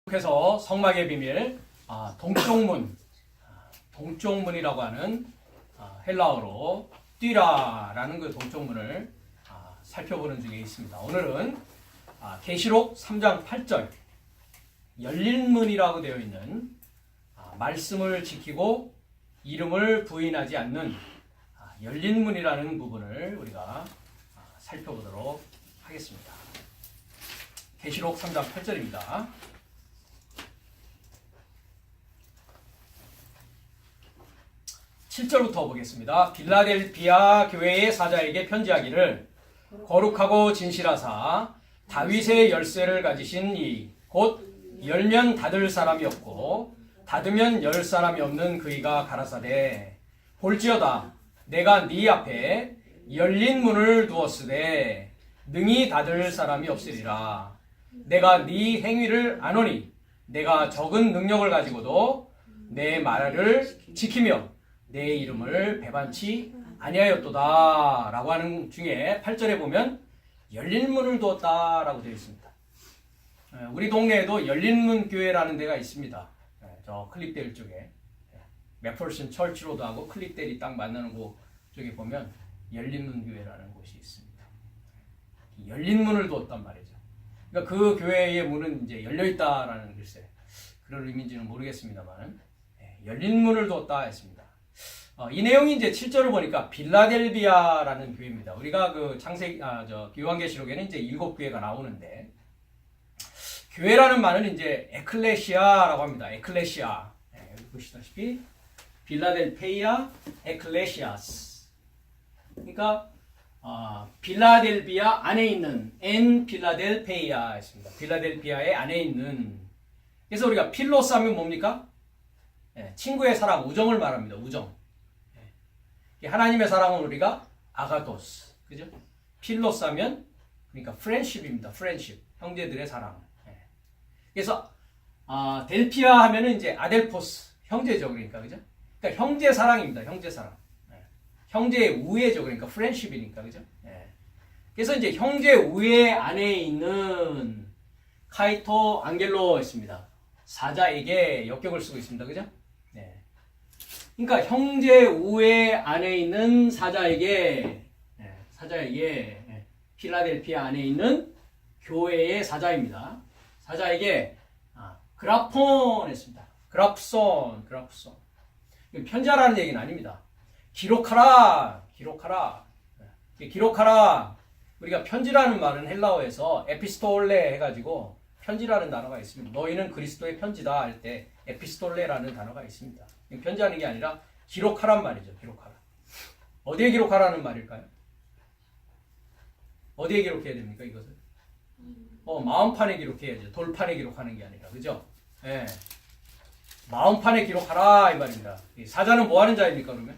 계속해서 성막의 비밀, 동쪽문, 동쪽문이라고 하는 헬라어로 뛰라라는 그 동쪽문을 살펴보는 중에 있습니다. 오늘은 계시록 3장 8절 열린 문이라고 되어 있는 말씀을 지키고 이름을 부인하지 않는 열린 문이라는 부분을 우리가 살펴보도록 하겠습니다. 계시록 3장 8절입니다. 7절부터 보겠습니다. 빌라델비아 교회의 사자에게 편지하기를 거룩하고 진실하사 다윗의 열쇠를 가지신 이 곧 열면 닫을 사람이 없고 닫으면 열 사람이 없는 그이가 가라사대 볼지어다 내가 네 앞에 열린 문을 두었으되 능히 닫을 사람이 없으리라. 내가 네 행위를 아노니 내가 적은 능력을 가지고도 내 말을 지키며 내 이름을 배반치 아니하였도다 라고 하는 중에 8절에 보면 열린 문을 두었다 라고 되어 있습니다. 우리 동네에도 열린문 교회라는 데가 있습니다. 저 클립데일 쪽에 맥펄슨 철치로드하고 클립데일이 딱 만나는 곳 쪽에 보면 열린문 교회라는 곳이 있습니다. 열린 문을 두었단 말이죠. 그러니까 그 교회의 문은 이제 열려 있다라는 글쎄 그런 의미인지는 모르겠습니다만 열린 문을 두었다 했습니다. 이 내용이 이제 7절을 보니까 빌라델비아라는 교회입니다. 우리가 그 요한계시록에는 이제 7교회가 나오는데 교회라는 말은 이제 에클레시아라고 합니다. 에클레시아. 여기 보시다시피 빌라델페이아 에클레시아스. 그러니까 빌라델비아 안에 있는 엔 빌라델페이아였습니다. 빌라델비아의 안에 있는. 그래서 우리가 필로스 하면 뭡니까? 친구의 사랑, 우정을 말합니다. 우정. 하나님의 사랑은 우리가 아가도스, 그죠? 필로스 하면 그러니까 프렌십입니다. 프렌십, 형제들의 사랑. 그래서 델피아 하면은 이제 아델포스, 형제죠, 그러니까 그죠? 그러니까 형제 사랑입니다. 형제 사랑. 형제의 우애죠, 그러니까 프렌십이니까 그죠? 그래서 이제 형제 우애 안에 있는 카이토 안겔로였습니다. 사자에게 역격을 쓰고 있습니다, 그죠? 그러니까 형제 우애 안에 있는 사자에게 필라델피아 안에 있는 교회의 사자입니다. 사자에게 그라폰 했습니다. 그라프손. 편지하라는 얘기는 아닙니다. 기록하라. 우리가 편지라는 말은 헬라어에서 에피스톨레 해가지고 편지라는 단어가 있습니다. 너희는 그리스도의 편지다 할 때 에피스톨레라는 단어가 있습니다. 편지하는 게 아니라 기록하란 말이죠. 기록하라. 어디에 기록하라는 말일까요? 어디에 기록해야 됩니까? 이것을? 마음판에 기록해야죠. 돌판에 기록하는 게 아니라. 그죠? 마음판에 기록하라 이 말입니다. 사자는 뭐 하는 자입니까, 그러면?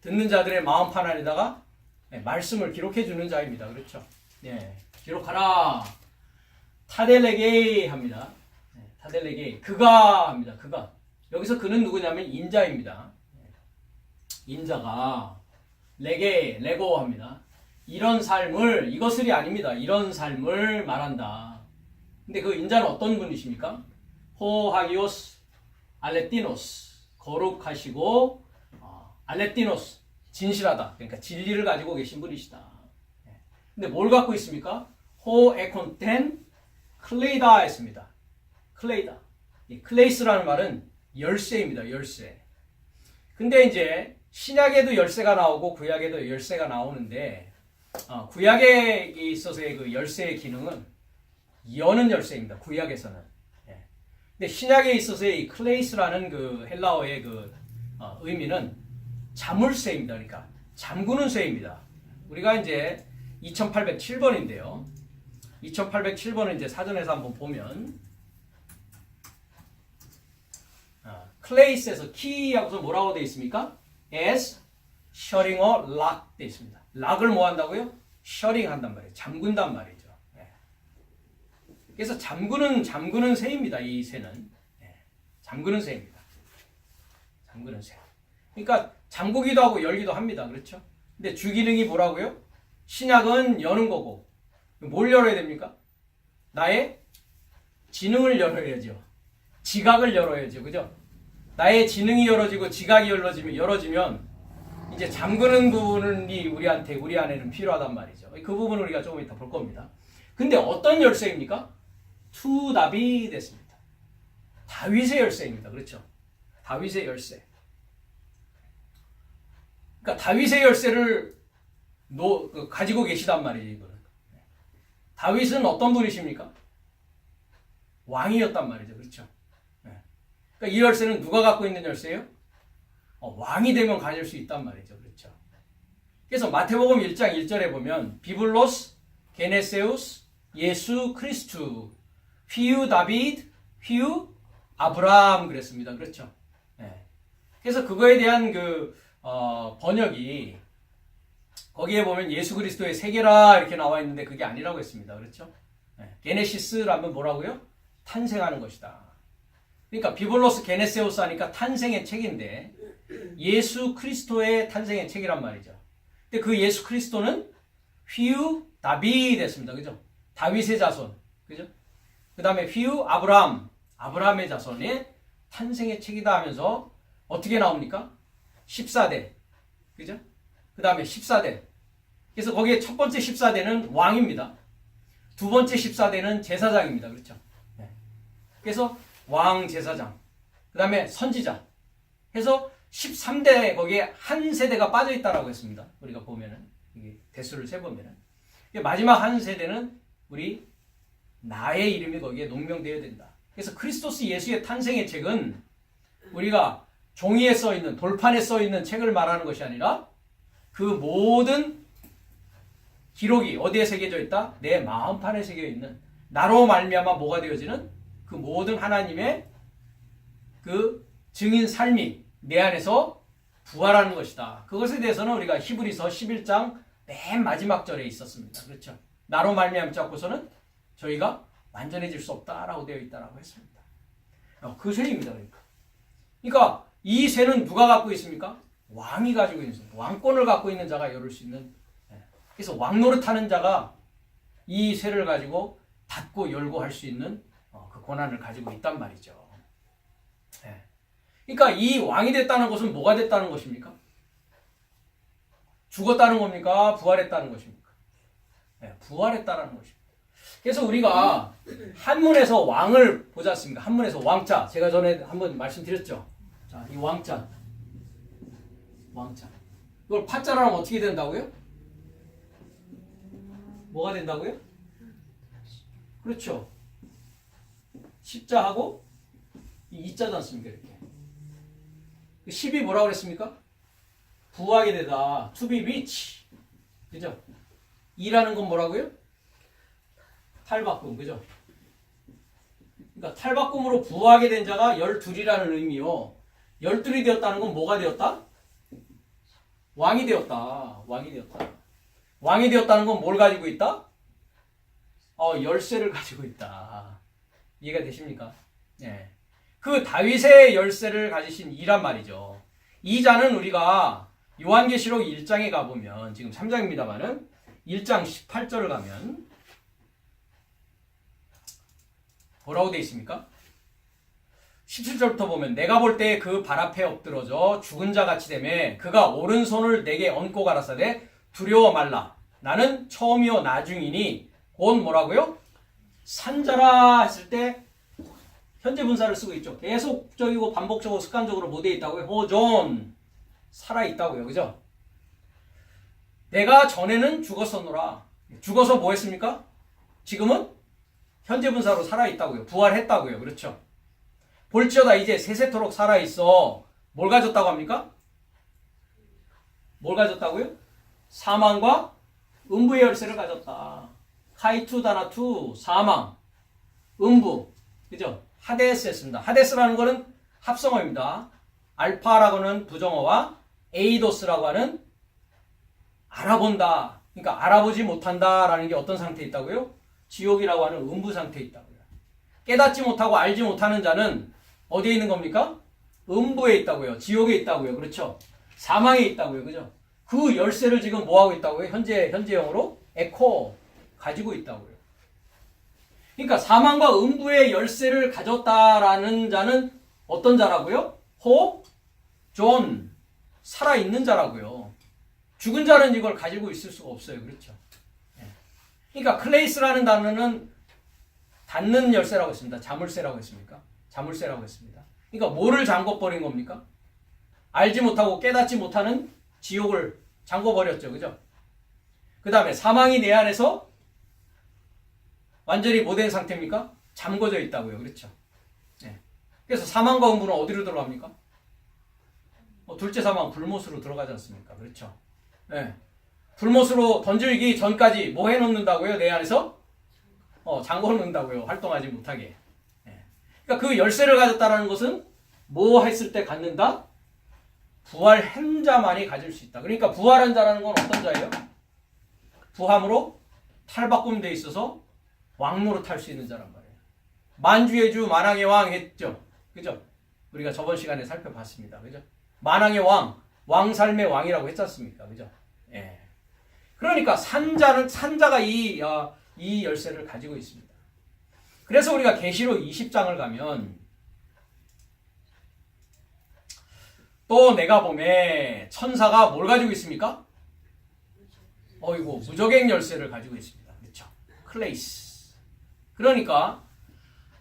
듣는 자들의 마음판 안에다가 말씀을 기록해 주는 자입니다. 그렇죠? 기록하라. 타델레게 합니다. 타델레게. 그가 합니다. 그가. 여기서 그는 누구냐면 인자입니다. 인자가 레고 합니다. 이런 삶을, 이것을이 아닙니다. 이런 삶을 말한다. 근데 그 인자는 어떤 분이십니까? 호하기오스 알레티노스. 거룩하시고 알레티노스. 진실하다. 그러니까 진리를 가지고 계신 분이시다. 근데 뭘 갖고 있습니까? 호에콘텐 클레이다 했습니다. 클레이다. 이 클레이스라는 말은 열쇠입니다. 열쇠. 근데 이제 신약에도 열쇠가 나오고 구약에도 열쇠가 나오는데 구약에 있어서의 그 열쇠의 기능은 여는 열쇠입니다. 구약에서는. 근데 신약에 있어서의 이 클레이스라는 그 헬라어의 그 의미는 자물쇠입니다. 그러니까 잠그는 쇠입니다. 우리가 이제 2807번인데요. 2807번은 이제 사전에서 한번 보면 클레이스에서 키하고서 뭐라고 되어 있습니까? as shutting a lock 되어 있습니다. 락을 뭐 한다고요? shutting 한단 말이에요. 잠근단 말이죠. 그래서 잠그는 새입니다. 이 새는. 잠그는 새입니다. 잠그는 새. 그러니까 잠그기도 하고 열기도 합니다. 그렇죠? 근데 주기능이 뭐라고요? 신약은 여는 거고 뭘 열어야 됩니까? 나의 지능을 열어야죠. 지각을 열어야죠. 그죠? 나의 지능이 열어지고 지각이 열어지면 이제 잠그는 부분이 우리 안에는 필요하단 말이죠. 그 부분을 우리가 조금 이따 볼 겁니다. 근데 어떤 열쇠입니까? 투답이 됐습니다. 다윗의 열쇠입니다. 그렇죠? 다윗의 열쇠. 그러니까 다윗의 열쇠를 가지고 계시단 말이에요. 이거는. 다윗은 어떤 분이십니까? 왕이었단 말이죠. 그렇죠? 그러니까 이 열쇠는 누가 갖고 있는 열쇠예요? 왕이 되면 가질 수 있단 말이죠. 그렇죠? 그래서 마태복음 1장 1절에 보면 비블로스, 게네세우스, 예수 크리스투, 휘유 다비드, 휘유 아브라함 그랬습니다. 그렇죠? 그래서 그거에 대한 번역이 거기에 보면 예수 그리스도의 세계라 이렇게 나와 있는데 그게 아니라고 했습니다. 그렇죠? 게네시스라면 뭐라고요? 탄생하는 것이다. 그러니까 비블로스 게네세우스 하니까 탄생의 책인데 예수 그리스도의 탄생의 책이란 말이죠. 근데 그 예수 그리스도는 휘유 다비드 됐습니다. 그죠? 다윗의 자손. 그죠? 그 다음에 휘유 아브라함의 자손의 탄생의 책이다 하면서 어떻게 나옵니까? 14대. 그죠? 그 다음에 14대. 그래서 거기에 첫 번째 14대는 왕입니다. 두 번째 14대는 제사장입니다. 그렇죠? 그래서 왕 제사장. 그 다음에 선지자. 해서 13대 거기에 한 세대가 빠져 있다라고 했습니다. 우리가 보면은. 대수를 세보면은. 마지막 한 세대는 우리 나의 이름이 거기에 농명되어야 된다. 그래서 크리스토스 예수의 탄생의 책은 우리가 종이에 써있는 돌판에 써있는 책을 말하는 것이 아니라 그 모든 기록이 어디에 새겨져 있다? 내 마음판에 새겨있는 나로 말미암아 뭐가 되어지는 그 모든 하나님의 그 증인 삶이 내 안에서 부활하는 것이다. 그것에 대해서는 우리가 히브리서 11장 맨 마지막 절에 있었습니다. 그렇죠? 나로 말미암자고서는 저희가 완전해질 수 없다라고 되어 있다라고 했습니다. 그 쇠입니다. 그러니까 이 쇠는 누가 갖고 있습니까? 왕이 가지고 있는 쇠. 왕권을 갖고 있는 자가 열을 수 있는. 그래서 왕 노릇하는 자가 이 쇠를 가지고 닫고 열고 할 수 있는 그 권한을 가지고 있단 말이죠. 그러니까 이 왕이 됐다는 것은 뭐가 됐다는 것입니까? 죽었다는 겁니까? 부활했다는 것입니까? 부활했다는 것입니다. 그래서 우리가 한문에서 왕을 보지 않습니까? 한문에서 왕자. 제가 전에 한번 말씀드렸죠. 자, 이 왕자. 이걸 파자로 하면 어떻게 된다고요? 뭐가 된다고요? 그렇죠. 십자하고 이 이자지 않습니까? 이렇게. 10이 뭐라고 그랬습니까? 부하게 되다. To be rich. 그죠? 2라는 건 뭐라고요? 탈바꿈. 그죠? 그러니까 탈바꿈으로 부하게 된 자가 12이라는 의미요. 12이 되었다는 건 뭐가 되었다? 왕이 되었다. 왕이 되었다는 건 뭘 가지고 있다? 열쇠를 가지고 있다. 이해가 되십니까? 네. 그 다윗의 열쇠를 가지신 이란 말이죠. 이 자는 우리가 요한계시록 1장에 가보면 지금 3장입니다만은 1장 18절을 가면 뭐라고 되어 있습니까? 17절부터 보면 내가 볼 때 그 발 앞에 엎드러져 죽은 자 같이 되매 그가 오른손을 내게 얹고 가라사대 두려워 말라. 나는 처음이요 나중이니 곧 뭐라고요? 산자라 했을 때 현재 분사를 쓰고 있죠. 계속적이고 반복적으로 습관적으로 뭐 되어 있다고요? 호존 살아있다고요. 그죠? 내가 전에는 죽었었노라. 죽어서 뭐 했습니까? 지금은 현재 분사로 살아있다고요. 부활했다고요. 그렇죠? 볼지어다 이제 세세토록 살아있어. 뭘 가졌다고 합니까? 뭘 가졌다고요? 사망과 음부의 열쇠를 가졌다. 카이투 다나투 사망 음부. 그죠? 하데스 했습니다. 하데스라는 거는 합성어입니다. 알파라고는 부정어와 에이도스라고 하는 알아본다. 그러니까 알아보지 못한다라는 게 어떤 상태에 있다고요? 지옥이라고 하는 음부 상태에 있다고요. 깨닫지 못하고 알지 못하는 자는 어디에 있는 겁니까? 음부에 있다고요. 지옥에 있다고요. 그렇죠? 사망에 있다고요. 그죠? 그 열쇠를 지금 뭐하고 있다고요? 현재형으로 에코 가지고 있다고요. 그러니까 사망과 음부의 열쇠를 가졌다라는 자는 어떤 자라고요? 존, 살아있는 자라고요. 죽은 자는 이걸 가지고 있을 수가 없어요. 그렇죠? 그러니까 클레이스라는 단어는 닫는 열쇠라고 했습니다. 자물쇠라고 했습니까? 자물쇠라고 했습니다. 그러니까 뭐를 잠궈버린 겁니까? 알지 못하고 깨닫지 못하는 지옥을 잠궈버렸죠. 그죠? 그 다음에 사망이 내 안에서 완전히 뭐 된 상태입니까? 잠궈져 있다고요. 그렇죠? 네. 그래서 사망과 음부는 어디로 들어갑니까? 둘째 사망 불못으로 들어가지 않습니까? 그렇죠? 네. 불못으로 던질기 전까지 뭐 해놓는다고요? 내 안에서? 잠궈 놓는다고요. 활동하지 못하게. 네. 그러니까 그 열쇠를 가졌다는 것은 뭐 했을 때 갖는다? 부활한 자만이 가질 수 있다. 그러니까 부활한 자라는 건 어떤 자예요? 부함으로 탈바꿈돼 있어서 왕노로 탈 수 있는 자란 말이에요. 만주의 주 만왕의 왕 했죠. 그죠? 우리가 저번 시간에 살펴봤습니다. 그죠? 만왕의 왕, 왕살의 왕이라고 했지 않습니까? 그죠? 예. 그러니까 산자가 이 열쇠를 가지고 있습니다. 그래서 우리가 계시록 20장을 가면 또 내가 보면 천사가 뭘 가지고 있습니까? 어이고 무저갱 열쇠를 가지고 있습니다. 그렇죠? 클레이스. 그러니까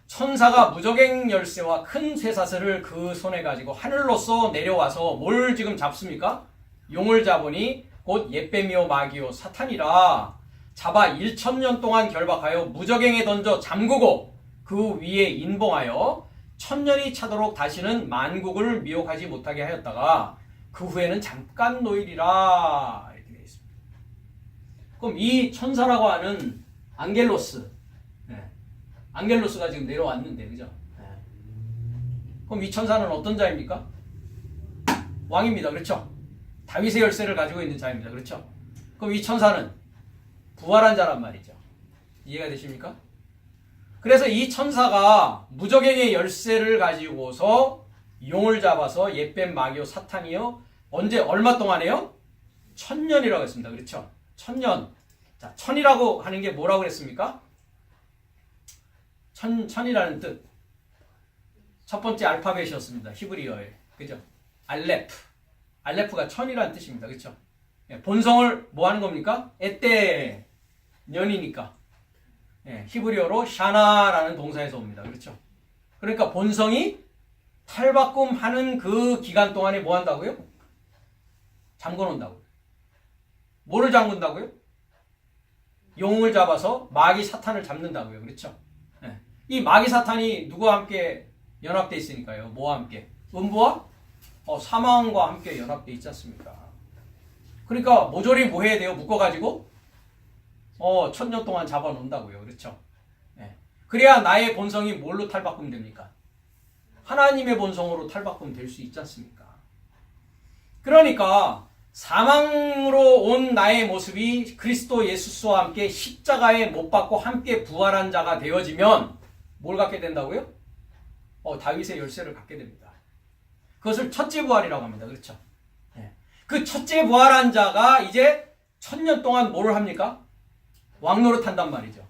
천사가 무저갱 열쇠와 큰 쇠사슬을 그 손에 가지고 하늘로서 내려와서 뭘 지금 잡습니까? 용을 잡으니 곧 옛뱀이요 마귀요 사탄이라 잡아 1000년 동안 결박하여 무저갱에 던져 잠그고 그 위에 인봉하여 1000년이 차도록 다시는 만국을 미혹하지 못하게 하였다가 그 후에는 잠깐 노일이라 이렇게 되어 있습니다. 그럼 이 천사라고 하는 앙겔로스, 앙겔로스가 지금 내려왔는데, 그죠? 그럼 이 천사는 어떤 자입니까? 왕입니다. 그렇죠? 다윗의 열쇠를 가지고 있는 자입니다. 그렇죠? 그럼 이 천사는 부활한 자란 말이죠. 이해가 되십니까? 그래서 이 천사가 무저갱의 열쇠를 가지고서 용을 잡아서 옛뱀 마귀요 사탄이요 언제 얼마 동안에요? 1000년이라고 했습니다. 그렇죠? 1000년. 자, 1000이라고 하는 게 뭐라고 그랬습니까? 천이라는 뜻. 첫 번째 알파벳이었습니다. 히브리어에. 그죠? 알레프가 1000이라는 뜻입니다. 그렇죠? 본성을 뭐 하는 겁니까? 에떼 년이니까. 히브리어로 샤나라는 동사에서 옵니다. 그렇죠? 그러니까 본성이 탈바꿈하는 그 기간 동안에 뭐 한다고요? 잠궈 놓는다고요. 뭐를 잠근다고요? 용을 잡아서 마귀 사탄을 잡는다고요. 그렇죠? 이 마귀 사탄이 누구와 함께 연합되어 있으니까요. 뭐와 함께? 음부와 사망과 함께 연합되어 있지 않습니까? 그러니까 모조리 뭐 해야 돼요? 묶어가지고 1000년 동안 잡아놓는다고요. 그렇죠? 그래야 나의 본성이 뭘로 탈바꿈 됩니까? 하나님의 본성으로 탈바꿈 될 수 있지 않습니까? 그러니까 사망으로 온 나의 모습이 그리스도 예수와 함께 십자가에 못 박고 함께 부활한 자가 되어지면 뭘 갖게 된다고요? 다윗의 열쇠를 갖게 됩니다. 그것을 첫째 부활이라고 합니다. 그렇죠? 그 첫째 부활한 자가 이제 1000년 동안 뭘 합니까? 왕노릇 한단 말이죠.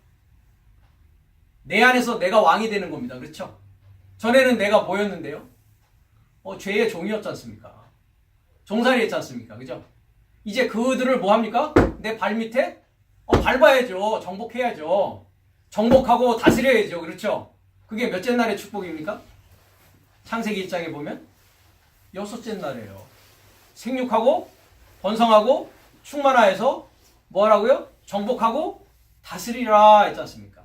내 안에서 내가 왕이 되는 겁니다. 그렇죠? 전에는 내가 뭐였는데요? 죄의 종이었지 않습니까? 종살이 했지 않습니까? 그죠? 이제 그들을 뭐 합니까? 내 발 밑에? 밟아야죠. 정복해야죠. 정복하고 다스려야죠. 그렇죠? 그게 몇째 날의 축복입니까? 창세기 1장에 보면 6째 날이에요. 생육하고 번성하고 충만하여서 뭐 하라고요? 정복하고 다스리라 했지 않습니까?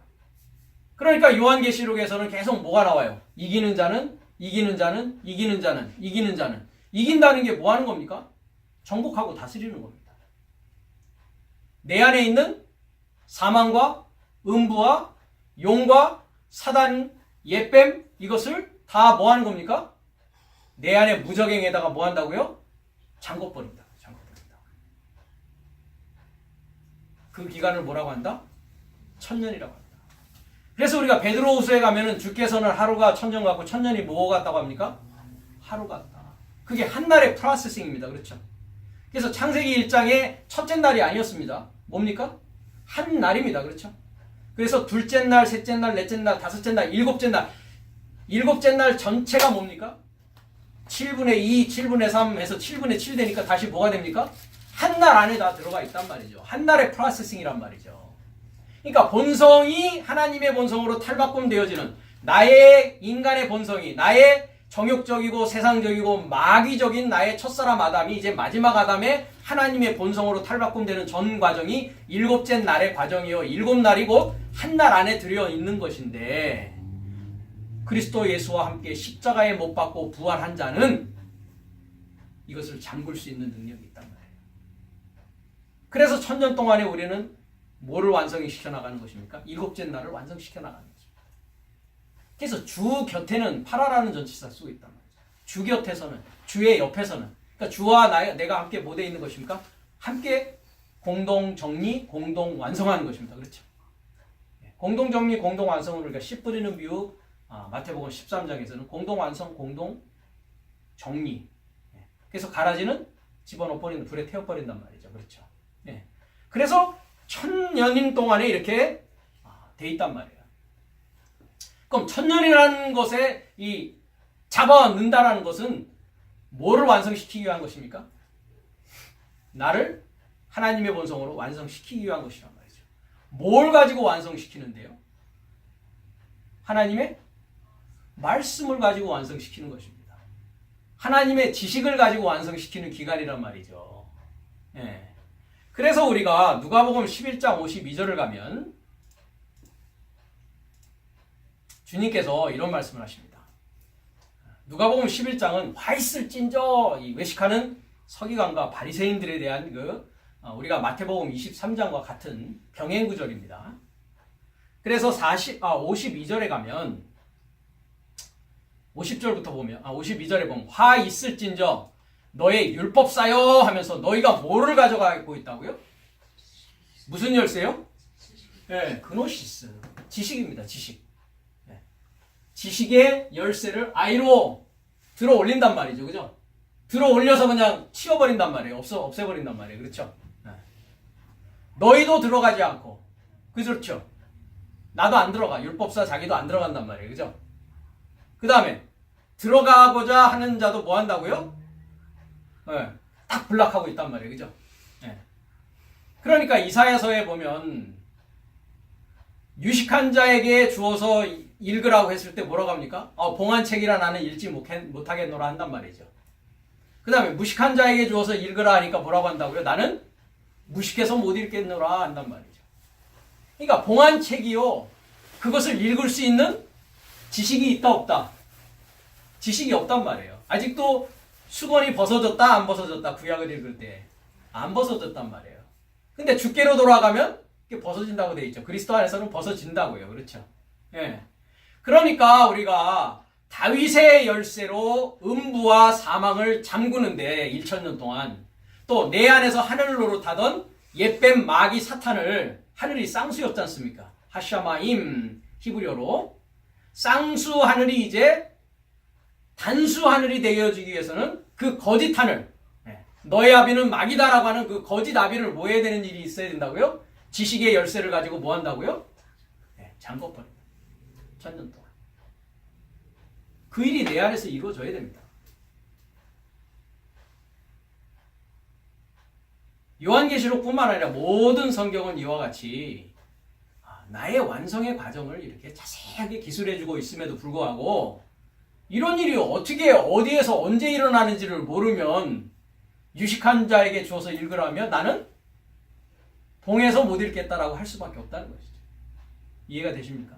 그러니까 요한계시록에서는 계속 뭐가 나와요? 이기는 자는 이기는 자는 이기는 자는 이기는 자는 이긴다는 게 뭐 하는 겁니까? 정복하고 다스리는 겁니다. 내 안에 있는 사망과 음부와 용과 사단, 옛뱀 이것을 다 뭐 하는 겁니까? 내 안에 무저갱에다가 뭐 한다고요? 잠궈버린다. 그 기간을 뭐라고 한다? 1000년이라고 한다. 그래서 우리가 베드로후서에 가면은 주께서는 하루가 1000년 같고 1000년이 뭐 같다고 합니까? 하루 같다. 그게 한 날의 프로세싱입니다. 그렇죠? 그래서 창세기 1장의 첫째 날이 아니었습니다. 뭡니까? 한 날입니다. 그렇죠? 그래서 둘째 날, 셋째 날, 넷째 날, 다섯째 날, 일곱째 날 전체가 뭡니까? 7분의 2, 7분의 3 해서 7분의 7 되니까 다시 뭐가 됩니까? 한 날 안에 다 들어가 있단 말이죠. 한 날의 프로세싱이란 말이죠. 그러니까 본성이 하나님의 본성으로 탈바꿈되어지는 나의 인간의 본성이 나의 정욕적이고 세상적이고 마귀적인 나의 첫사람 아담이 이제 마지막 아담의 하나님의 본성으로 탈바꿈되는 전 과정이 일곱째 날의 과정이요. 일곱 날이 곧 한 날 안에 들어있는 것인데 그리스도 예수와 함께 십자가에 못 박고 부활한 자는 이것을 잠글 수 있는 능력이 있단 말이에요. 그래서 1000년 동안에 우리는 뭐를 완성시켜 나가는 것입니까? 일곱째 날을 완성시켜 나가는 거죠. 그래서 주 곁에는 파라라는 전치사 쓰고 있단 말이죠. 주 곁에서는, 주의 옆에서는. 그러니까 주와 내가 함께 뭐 되어 있는 것입니까? 함께 공동 정리, 공동 완성하는 것입니다. 그렇죠? 공동 정리, 공동 완성을 우리가 씨 뿌리는 비유, 마태복음 13장에서는 공동 완성, 공동 정리. 그래서 가라지는 집어넣어 버리는, 불에 태워 버린단 말이죠. 그렇죠? 그래서 1000년인 동안에 이렇게 돼 있단 말이에요. 그럼 1000년이라는 것에 이 잡아넣는다라는 것은 뭐를 완성시키기 위한 것입니까? 나를 하나님의 본성으로 완성시키기 위한 것이란 말이죠. 뭘 가지고 완성시키는데요? 하나님의 말씀을 가지고 완성시키는 것입니다. 하나님의 지식을 가지고 완성시키는 기간이란 말이죠. 그래서 우리가 누가복음 11장 52절을 가면 주님께서 이런 말씀을 하십니다. 누가복음 11장은 화 있을진저 이 외식하는 서기관과 바리새인들에 대한 우리가 마태복음 23장과 같은 병행 구절입니다. 그래서 52절에 가면 50절부터 보면 52절에 보면 화 있을진저 너의 율법사여 하면서 너희가 뭐를 가져가고 있다고요? 무슨 열쇠요? 그노시스. 지식입니다. 지식. 지식의 열쇠를 아이로 들어 올린단 말이죠. 그죠? 들어 올려서 그냥 치워버린단 말이에요. 없애버린단 말이에요. 그렇죠? 너희도 들어가지 않고. 그렇죠? 나도 안 들어가. 율법사 자기도 안 들어간단 말이에요. 그죠? 그 다음에 들어가고자 하는 자도 뭐 한다고요? 딱 블락하고 있단 말이에요. 그죠? 그러니까 이사야서에 보면 유식한 자에게 주어서 읽으라고 했을 때 뭐라고 합니까? 봉안책이라 나는 읽지 못하겠노라 한단 말이죠. 그 다음에 무식한 자에게 주어서 읽으라 하니까 뭐라고 한다고요? 나는 무식해서 못 읽겠노라 한단 말이죠. 그러니까 봉안책이요. 그것을 읽을 수 있는 지식이 있다 없다? 지식이 없단 말이에요. 아직도 수건이 벗어졌다 안 벗어졌다 구약을 읽을 때 안 벗어졌단 말이에요. 근데 주께로 돌아가면 이게 벗어진다고 돼 있죠. 그리스도 안에서는 벗어진다고요. 그렇죠? 그러니까 우리가 다윗의 열쇠로 음부와 사망을 잠그는데 1000년 동안 또 내 안에서 하늘을 노릇하던 옛뱀 마귀 사탄을 하늘이 쌍수였지 않습니까? 하샤마임 히브리어로 쌍수 하늘이 이제 단수 하늘이 되어지기 위해서는 그 거짓 하늘 너의 아비는 마귀다라고 하는 그 거짓 아비를 뭐 해야 되는 일이 있어야 된다고요? 지식의 열쇠를 가지고 뭐 한다고요? 잠궈버린다. 1000년 동안. 그 일이 내 안에서 이루어져야 됩니다. 요한계시록뿐만 아니라 모든 성경은 이와 같이 나의 완성의 과정을 이렇게 자세하게 기술해주고 있음에도 불구하고 이런 일이 어떻게 어디에서 언제 일어나는지를 모르면 유식한 자에게 주어서 읽으라면 나는 봉해서 못 읽겠다라고 할 수밖에 없다는 것이죠. 이해가 되십니까?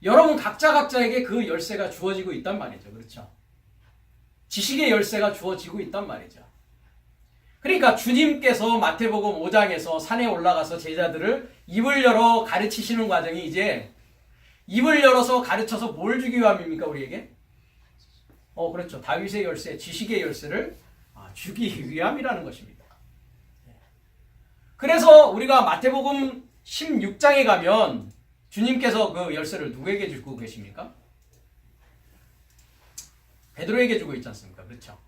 여러분 각자에게 그 열쇠가 주어지고 있단 말이죠. 그렇죠? 지식의 열쇠가 주어지고 있단 말이죠. 그러니까 주님께서 마태복음 5장에서 산에 올라가서 제자들을 입을 열어 가르치시는 과정이 이제 입을 열어서 가르쳐서 뭘 주기 위함입니까? 우리에게? 그렇죠. 다윗의 열쇠, 지식의 열쇠를 주기 위함이라는 것입니다. 그래서 우리가 마태복음 16장에 가면 주님께서 그 열쇠를 누구에게 주고 계십니까? 베드로에게 주고 있지 않습니까? 그렇죠?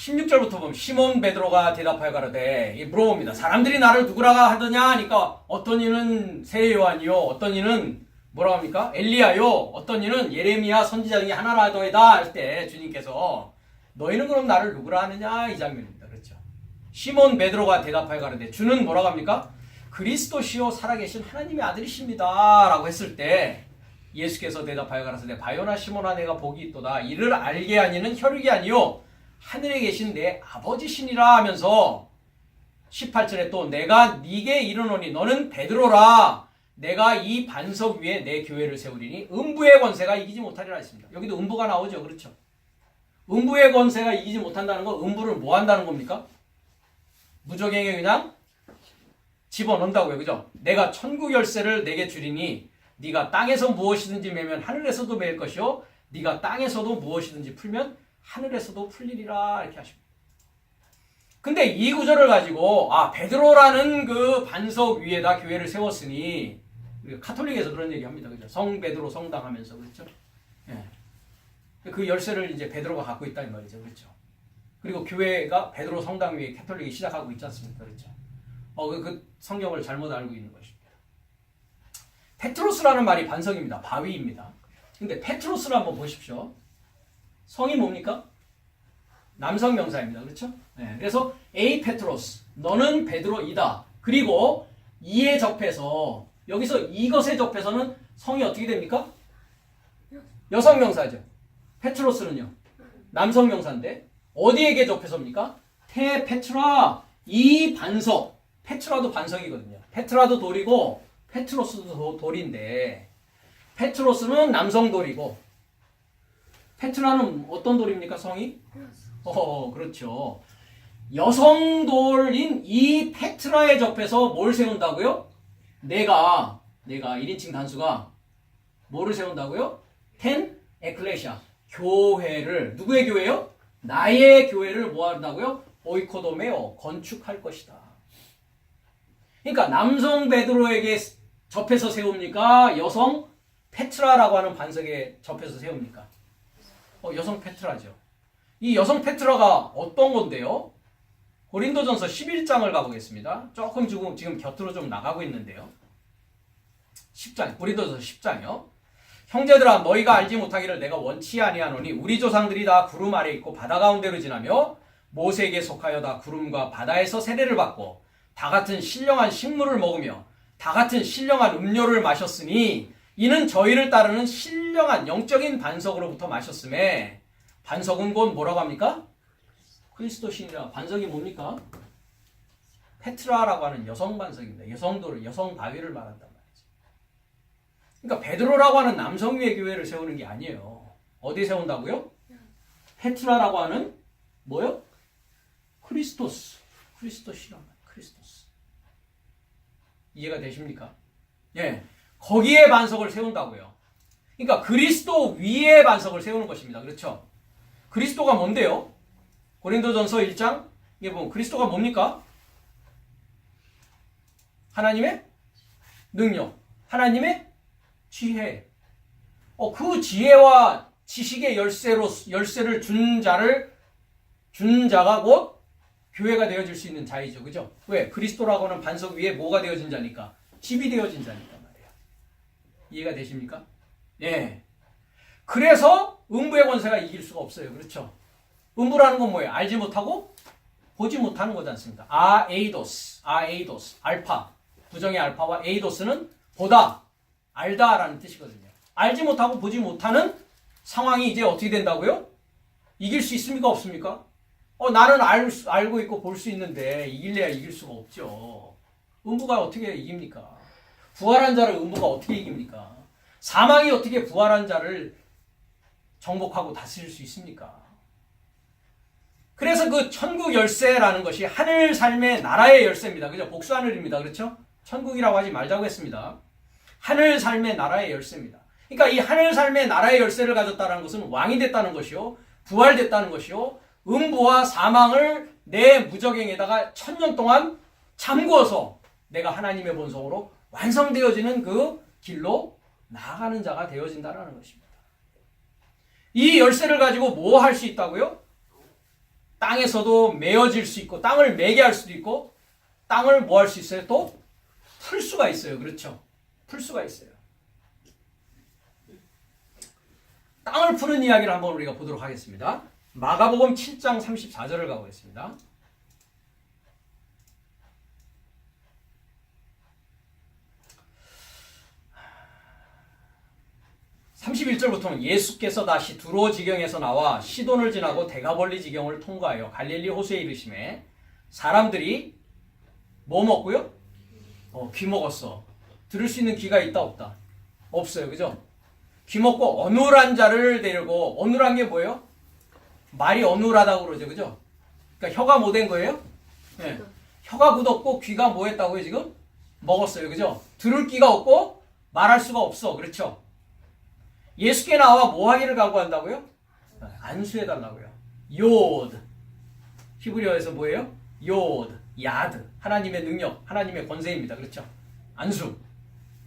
16절부터 보면 시몬 베드로가 대답하여 가로되 물어봅니다. 사람들이 나를 누구라 하더냐 하니까 어떤 이는 새 요한이요 어떤 이는 뭐라고 합니까? 엘리야요 어떤 이는 예레미야 선지자 중에 하나라 하더이다 할 때 주님께서 너희는 그럼 나를 누구라 하느냐 이 장면입니다. 그렇죠? 시몬 베드로가 대답하여 가로되 주는 뭐라고 합니까? 그리스도시요 살아계신 하나님의 아들이십니다 라고 했을 때 예수께서 대답하여 가라사대 바요나 시몬아 내가 복이 있도다 이를 알게 하니는 혈육이 아니요 하늘에 계신 내 아버지시니라 하면서 18절에 또 내가 네게 이르노니 너는 베드로라 내가 이 반석 위에 내 교회를 세우리니 음부의 권세가 이기지 못하리라 했습니다. 여기도 음부가 나오죠. 그렇죠? 음부의 권세가 이기지 못한다는 건 음부를 뭐 한다는 겁니까? 무적행에 그냥 집어넣는다고요. 그죠? 내가 천국 열쇠를 내게 주리니 네가 땅에서 무엇이든지 매면 하늘에서도 매일 것이요 네가 땅에서도 무엇이든지 풀면 하늘에서도 풀리리라 이렇게 하십니다. 근데 이 구절을 가지고 베드로라는 그 반석 위에다 교회를 세웠으니 카톨릭에서 그런 얘기합니다. 그죠? 성 베드로 성당 하면서 그렇죠? 예. 그 열쇠를 이제 베드로가 갖고 있다는 말이죠. 그렇죠? 그리고 교회가 베드로 성당 위에 카톨릭이 시작하고 있지 않습니까? 그렇죠? 그 성경을 잘못 알고 있는 것입니다. 페트로스라는 말이 반석입니다. 바위입니다. 근데 페트로스를 한번 보십시오. 성이 뭡니까? 남성 명사입니다. 그렇죠? 네, 그래서 에이 페트로스 너는 베드로이다. 그리고 이에 접해서 여기서 이것에 접해서는 성이 어떻게 됩니까? 여성 명사죠. 페트로스는요. 남성 명사인데 어디에게 접해서입니까? 테 페트라 이 반석. 페트라도 반석이거든요. 페트라도 돌이고 페트로스도 돌인데 페트로스는 남성 돌이고 페트라는 어떤 돌입니까? 성이? 그렇죠. 여성 돌인 이 페트라에 접해서 뭘 세운다고요? 내가 1인칭 단수가 뭐를 세운다고요? 텐 에클레시아 교회를 누구의 교회요? 나의 교회를 뭐 한다고요? 오이코도메오 건축할 것이다. 그러니까 남성 베드로에게 접해서 세웁니까? 여성 페트라라고 하는 반석에 접해서 세웁니까? 여성 페트라죠. 이 여성 페트라가 어떤 건데요? 고린도전서 11장을 가보겠습니다. 조금 지금 곁으로 좀 나가고 있는데요. 10장, 고린도전서 10장이요. 형제들아 너희가 알지 못하기를 내가 원치 아니하노니 우리 조상들이 다 구름 아래 있고 바다 가운데로 지나며 모세에게 속하여 다 구름과 바다에서 세례를 받고 다 같은 신령한 식물을 먹으며 다 같은 신령한 음료를 마셨으니 이는 저희를 따르는 신령한 영적인 반석으로부터 마셨음에 반석은 곧 뭐라고 합니까? 그리스도신이라. 반석이 뭡니까? 페트라라고 하는 여성 반석입니다. 여성도를 여성 바위를 말한단 말이죠. 그러니까 베드로라고 하는 남성 위의 교회를 세우는 게 아니에요. 어디 세운다고요? 페트라라고 하는 뭐요? 크리스토스이란 말. 크리스토스. 이해가 되십니까? 예. 거기에 반석을 세운다고요. 그러니까 그리스도 위에 반석을 세우는 것입니다. 그렇죠? 그리스도가 뭔데요? 고린도전서 1장 이게 보면 그리스도가 뭡니까? 하나님의 능력, 하나님의 지혜. 그 지혜와 지식의 열쇠를 준 자가 곧 교회가 되어질 수 있는 자이죠. 그죠? 왜? 그리스도라고 하는 반석 위에 뭐가 되어진 자니까? 집이 되어진 자니까 말이에요. 이해가 되십니까? 예. 그래서 음부의 권세가 이길 수가 없어요. 그렇죠? 음부라는 건 뭐예요? 알지 못하고 보지 못하는 거지 않습니까? 아에이도스, 알파. 부정의 알파와 에이도스는 보다, 알다라는 뜻이거든요. 알지 못하고 보지 못하는 상황이 이제 어떻게 된다고요? 이길 수 있습니까? 없습니까? 나는 알고 있고 볼 수 있는데 이길래야 이길 수가 없죠. 음부가 어떻게 이깁니까? 부활한 자를 음부가 어떻게 이깁니까? 사망이 어떻게 부활한 자를 정복하고 다스릴 수 있습니까? 그래서 그 천국 열쇠라는 것이 하늘 삶의 나라의 열쇠입니다. 그죠? 복수하늘입니다. 그렇죠? 천국이라고 하지 말자고 했습니다. 하늘 삶의 나라의 열쇠입니다. 그러니까 이 하늘 삶의 나라의 열쇠를 가졌다는 것은 왕이 됐다는 것이요, 부활됐다는 것이요, 음부와 사망을 내 무적행에다가 1000년 동안 잠그어서 내가 하나님의 본성으로 완성되어지는 그 길로 나아가는 자가 되어진다는 것입니다. 이 열쇠를 가지고 뭐 할 수 있다고요? 땅에서도 메어질 수 있고 땅을 매게 할 수도 있고 땅을 뭐 할 수 있어요? 또 풀 수가 있어요. 그렇죠? 풀 수가 있어요. 땅을 푸는 이야기를 한번 우리가 보도록 하겠습니다. 마가복음 7장 34절을 가보겠습니다. 31절부터는 예수께서 다시 두로 지경에서 나와 시돈을 지나고 데가볼리 지경을 통과하여 갈릴리 호수에 이르심에 사람들이 뭐 먹고요? 귀 먹었어. 들을 수 있는 귀가 있다 없다? 없어요. 그죠? 귀 먹고 어눌한 자를 데리고, 어눌한 게 뭐예요? 말이 어눌하다고 그러죠. 그죠? 그러니까 혀가 뭐 된 거예요? 네. 혀가 굳었고 귀가 뭐 했다고요 지금? 먹었어요. 그죠? 들을 귀가 없고 말할 수가 없어. 그렇죠? 예수께 나와 뭐 하기를 각오한다고요? 안수해달라고요. 요드. 히브리어에서 뭐예요? 요드, 야드. 하나님의 능력, 하나님의 권세입니다. 그렇죠? 안수.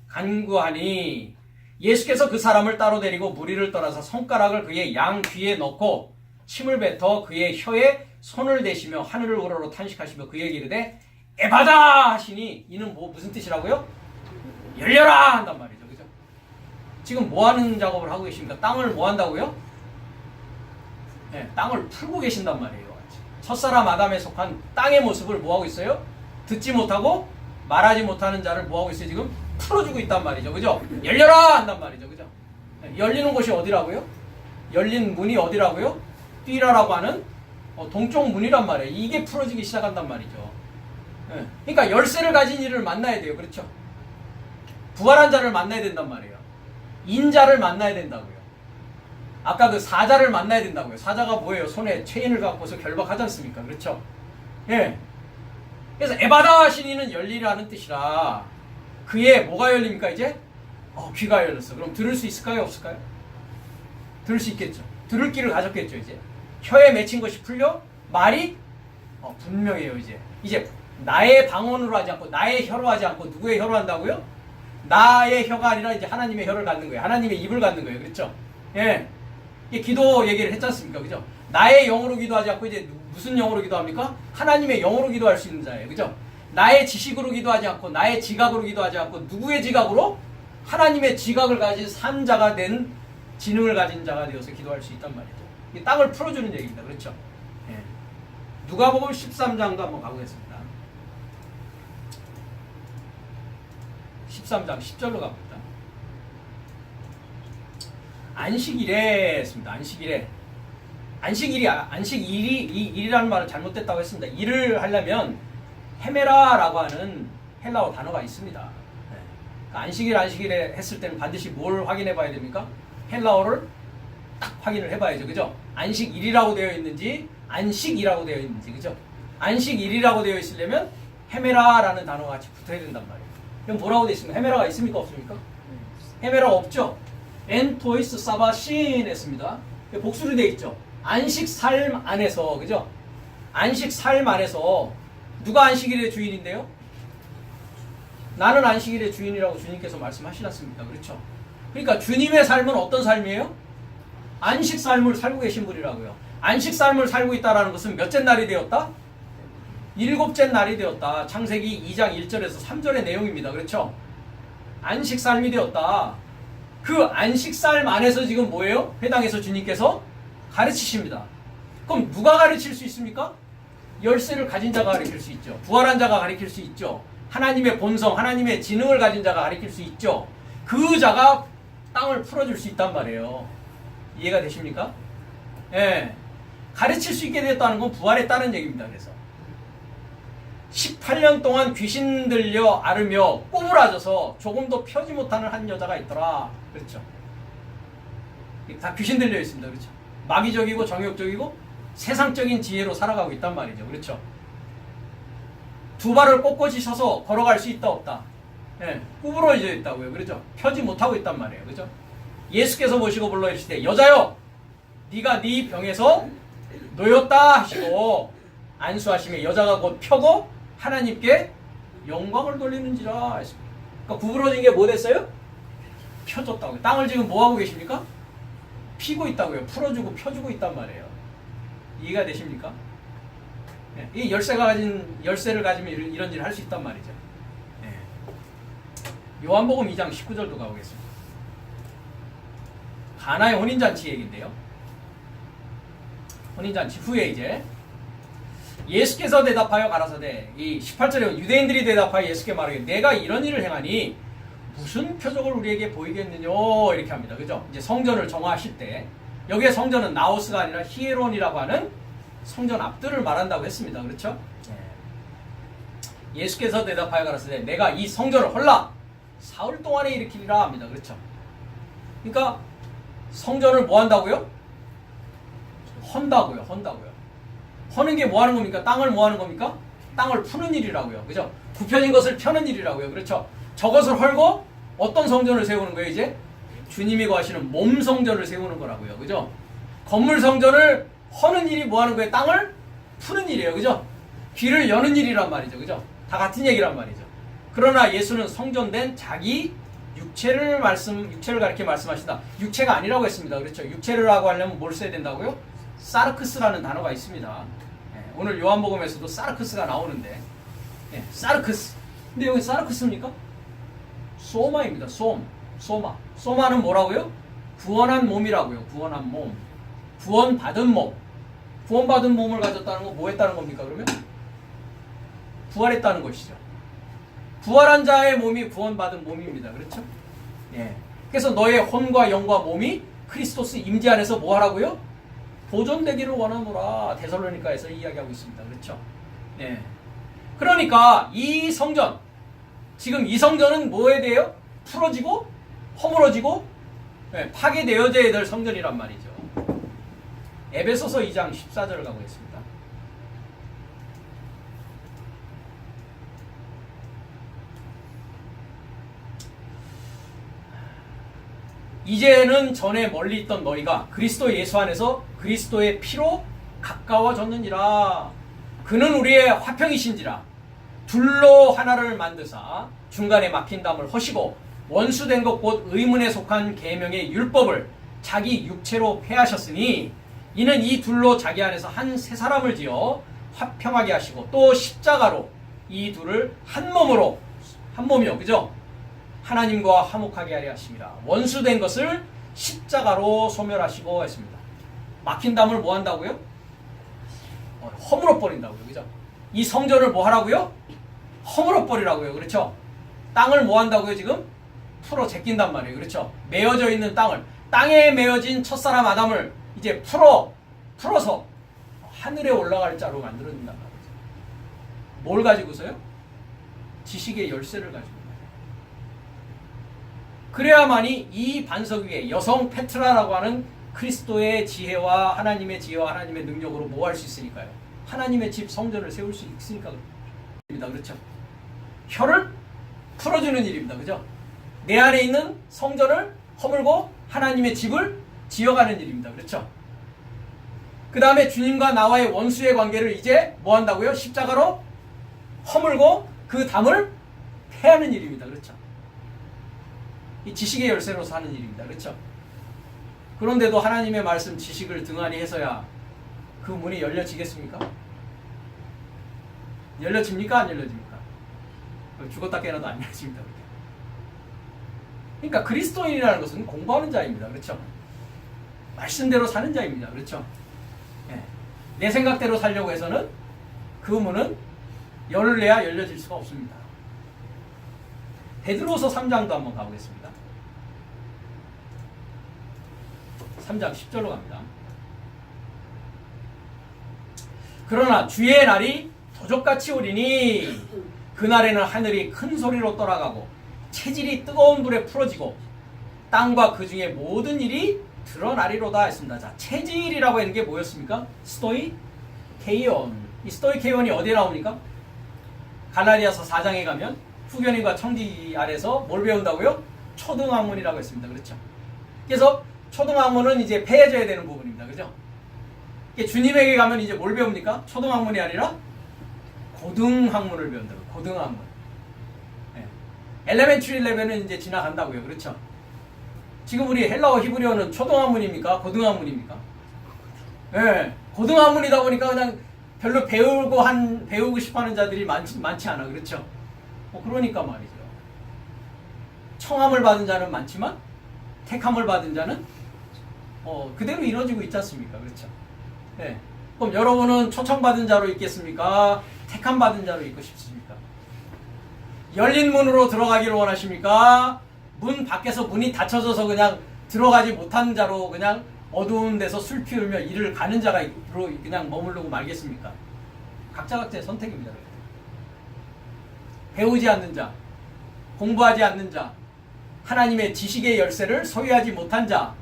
간구하니 예수께서 그 사람을 따로 데리고 무리를 떠나서 손가락을 그의 양 귀에 넣고 침을 뱉어 그의 혀에 손을 대시며 하늘을 우러러 탄식하시며 그에게 이르되 에바다 하시니 이는 무슨 뜻이라고요? 열려라 한단 말이죠. 그죠? 지금 뭐 하는 작업을 하고 계십니까? 땅을 뭐 한다고요? 네, 땅을 풀고 계신단 말이에요. 첫사람 아담에 속한 땅의 모습을 뭐 하고 있어요? 듣지 못하고 말하지 못하는 자를 뭐 하고 있어요? 지금 풀어주고 있단 말이죠. 그죠? 열려라 한단 말이죠. 그죠? 네, 열리는 곳이 어디라고요? 열린 문이 어디라고요? 뛰라라고 하는 동쪽 문이란 말이에요. 이게 풀어지기 시작한단 말이죠. 네, 그러니까 열쇠를 가진 이를 만나야 돼요. 그렇죠? 부활한 자를 만나야 된단 말이에요. 인자를 만나야 된다고요. 아까 그 사자를 만나야 된다고요. 사자가 뭐예요? 손에 체인을 갖고서 결박하지 않습니까? 그렇죠? 예. 그래서 에바다 신이는 열리라는 뜻이라 그의 뭐가 열립니까 이제? 귀가 열렸어. 그럼 들을 수 있을까요? 없을까요? 들을 수 있겠죠. 들을 귀를 가졌겠죠. 이제 혀에 맺힌 것이 풀려 말이 분명해요. 이제 나의 방언으로 하지 않고 나의 혀로 하지 않고 누구의 혀로 한다고요? 나의 혀가 아니라 이제 하나님의 혀를 갖는 거예요. 하나님의 입을 갖는 거예요. 그렇죠? 예. 기도 얘기를 했지 않습니까? 그죠? 나의 영으로 기도하지 않고 이제 무슨 영으로 기도합니까? 하나님의 영으로 기도할 수 있는 자예요. 그죠? 나의 지식으로 기도하지 않고 나의 지각으로 기도하지 않고 누구의 지각으로? 하나님의 지각을 가진 산자가 된 지능을 가진 자가 되어서 기도할 수 있단 말이죠. 땅을 풀어주는 얘기입니다. 그렇죠? 예. 누가복음 13장도 한번 가보겠습니다. 13장 10절로 가봅니다. 안식일에 했습니다. 안식일이라는 말을 잘못됐다고 했습니다. 일을 하려면 헤메라라고 하는 헬라어 단어가 있습니다. 네. 그러니까 안식일에 했을 때는 반드시 뭘 확인해 봐야 됩니까? 헬라어를 딱 확인을 해봐야죠. 그죠? 안식일이라고 되어 있는지 안식이라고 되어 있는지. 그죠? 안식일이라고 되어 있으려면 헤메라라는 단어가 같이 붙어야 된단 말이에요. 그럼 뭐라고 되어 있습니까? 헤메라가 있습니까? 없습니까? 헤메라가 없죠? 엔토이스 사바신 했습니다. 복수로 되어 있죠. 안식 삶 안에서, 그죠? 안식 삶 안에서 누가 안식일의 주인인데요? 나는 안식일의 주인이라고 주님께서 말씀하시지 않습니까? 그렇죠? 그러니까 주님의 삶은 어떤 삶이에요? 안식 삶을 살고 계신 분이라고요. 안식 삶을 살고 있다는 것은 몇째 날이 되었다? 7째 날이 되었다. 창세기 2장 1절에서 3절의 내용입니다. 그렇죠? 안식 삶이 되었다. 그 안식삶 안에서 지금 뭐예요? 회당에서 주님께서 가르치십니다. 그럼 누가 가르칠 수 있습니까? 열쇠를 가진 자가 가르칠 수 있죠. 부활한 자가 가르칠 수 있죠. 하나님의 본성, 하나님의 지능을 가진 자가 가르칠 수 있죠. 그 자가 땅을 풀어줄 수 있단 말이에요. 이해가 되십니까? 예. 가르칠 수 있게 되었다는 건 부활에 따른 얘기입니다. 그래서 18년 동안 귀신 들려 앓으며 꼬부라져서 조금도 펴지 못하는 한 여자가 있더라. 그렇죠. 다 귀신 들려 있습니다. 그렇죠. 마귀적이고 정욕적이고 세상적인 지혜로 살아가고 있단 말이죠. 그렇죠. 두 발을 꼿꼿이 서서 걸어갈 수 있다 없다? 예, 구부러져 있다고요. 그렇죠. 펴지 못하고 있단 말이에요. 그렇죠. 예수께서 모시고 불러 이르시되 여자여 네가 네 병에서 놓였다 하시고 안수하시며 여자가 곧 펴고 하나님께 영광을 돌리는지라 했습니다. 그러니까 구부러진 게 뭐 됐어요? 펴졌다고요. 땅을 지금 뭐 하고 계십니까? 피고 있다고요. 풀어주고 펴주고 있단 말이에요. 이해가 되십니까? 예, 이 열쇠를 가지면 이런 일을 할 수 있단 말이죠. 예. 요한복음 2장 19절도 가보겠습니다. 가나의 혼인잔치 얘기인데요. 혼인잔치 후에 이제 예수께서 대답하여 가라사대, 이 18절에 유대인들이 대답하여 예수께 말하기를 내가 이런 일을 행하니 무슨 표적을 우리에게 보이겠느냐 이렇게 합니다. 그죠? 이제 성전을 정화하실 때 여기에 성전은 나오스가 아니라 히에론이라고 하는 성전 앞들을 말한다고 했습니다. 그렇죠? 예수께서 대답하여 가라사대 내가 이 성전을 헐라 사흘 동안에 일으키리라 합니다. 그렇죠? 그러니까 성전을 뭐 한다고요? 헌다고요. 허는 게 뭐 하는 겁니까? 땅을 뭐 하는 겁니까? 땅을 푸는 일이라고요. 그죠? 굽혀진 것을 펴는 일이라고요. 그렇죠? 저것을 헐고 어떤 성전을 세우는 거예요, 이제? 주님이 거하시는 몸 성전을 세우는 거라고요. 그죠? 건물 성전을 허는 일이 뭐 하는 거예요? 땅을 푸는 일이에요. 그죠? 귀를 여는 일이란 말이죠. 그죠? 다 같은 얘기란 말이죠. 그러나 예수는 성전된 자기 육체를 가리켜 말씀하신다. 육체가 아니라고 했습니다. 그렇죠? 육체라고 하려면 뭘 써야 된다고요? 사르크스라는 단어가 있습니다. 오늘 요한복음에서도 사르크스가 나오는데, 사르크스. 근데 여기 사르크스입니까? 소마입니다. 소마. 소마는 뭐라고요? 구원한 몸이라고요. 구원한 몸. 구원받은 몸. 구원받은 몸을 가졌다는 건 뭐 했다는 겁니까, 그러면? 부활했다는 것이죠. 부활한 자의 몸이 구원받은 몸입니다. 그렇죠? 예. 그래서 너의 혼과 영과 몸이 크리스토스 임재 안에서 뭐 하라고요? 보존되기를 원하노라. 데살로니가에서 이야기하고 있습니다. 그렇죠? 예. 그러니까 이 성전, 지금 이 성전은 뭐에 대해요? 풀어지고 허물어지고 파괴되어져야 될 성전이란 말이죠. 에베소서 2장 14절을 가보겠습니다. 이제는 전에 멀리 있던 너희가 그리스도 예수 안에서 그리스도의 피로 가까워졌느니라. 그는 우리의 화평이신지라. 둘로 하나를 만드사 중간에 막힌 담을 허시고 원수된 것 곧 의문에 속한 계명의 율법을 자기 육체로 폐하셨으니 이는 이 둘로 자기 안에서 한 새 사람을 지어 화평하게 하시고 또 십자가로 이 둘을 한 몸이요. 그죠? 하나님과 화목하게 하려 하십니다. 원수된 것을 십자가로 소멸하시고 했습니다. 막힌 담을 뭐 한다고요? 허물어 버린다고요. 그죠? 이 성전을 뭐 하라고요? 허물어 버리라고요. 그렇죠? 땅을 뭐 한다고요, 지금? 풀어 제낀단 말이에요. 그렇죠? 메어져 있는 땅에 메어진 첫사람 아담을 이제 풀어서 하늘에 올라갈 자로 만들어진단 말이죠. 뭘 가지고서요? 지식의 열쇠를 가지고. 그래야만이 이 반석 위에 여성 페트라라고 하는 그리스도의 지혜와 하나님의 능력으로 뭐 할 수 있으니까요. 하나님의 집 성전을 세울 수 있으니까 그렇습니다. 그렇죠? 혀를 풀어주는 일입니다. 그죠? 내 안에 있는 성전을 허물고 하나님의 집을 지어가는 일입니다. 그렇죠? 그 다음에 주님과 나와의 원수의 관계를 이제 뭐 한다고요? 십자가로 허물고 그 담을 폐하는 일입니다. 그렇죠? 이 지식의 열쇠로서 하는 일입니다. 그렇죠? 그런데도 하나님의 말씀 지식을 등한히 해서야 그 문이 열려지겠습니까? 열려집니까? 안 열려집니까? 죽었다 깨어나도 안 열려집니다. 그러니까 그리스도인이라는 것은 공부하는 자입니다. 그렇죠? 말씀대로 사는 자입니다. 그렇죠? 내 생각대로 살려고 해서는 그 문은 열려야 열려질 수가 없습니다. 베드로서 3장도 한번 가보겠습니다. 3장 10절로 갑니다. 그러나 주의 날이 도적같이 오리니 그날에는 하늘이 큰 소리로 떠나가고 체질이 뜨거운 불에 풀어지고 땅과 그 중에 모든 일이 드러나리로다 했습니다. 자, 체질이라고 하는 게 뭐였습니까? 스토이케이온. 이 스토이케이온이 어디에 나옵니까? 갈라디아서 4장에 가면 후견인과 청지 아래서 뭘 배운다고요? 초등학문이라고 했습니다. 그렇죠? 그래서 초등학문은 이제 폐해져야 되는 부분입니다. 그죠? 주님에게 가면 이제 뭘 배웁니까? 초등학문이 아니라 고등학문을 배운다고. 고등학문. 엘레멘트리 레벨은 이제 지나간다고요. 그렇죠? 지금 우리 헬라어 히브리어는 초등학문입니까? 고등학문입니까? 고등학문이다 보니까 그냥 별로 배우고 싶어하는 자들이 많지 않아. 그렇죠? 그러니까 말이죠. 청함을 받은 자는 많지만 택함을 받은 자는 그대로 이루어지고 있지 않습니까? 그렇죠? 네. 그럼 여러분은 초청받은 자로 있겠습니까? 택함 받은 자로 있고 싶습니까? 열린 문으로 들어가기를 원하십니까? 문 밖에서 문이 닫혀져서 그냥 들어가지 못한 자로 그냥 어두운 데서 술 피우며 일을 가는 자가 그냥 머무르고 말겠습니까? 각자의 선택입니다. 배우지 않는 자, 공부하지 않는 자, 하나님의 지식의 열쇠를 소유하지 못한 자,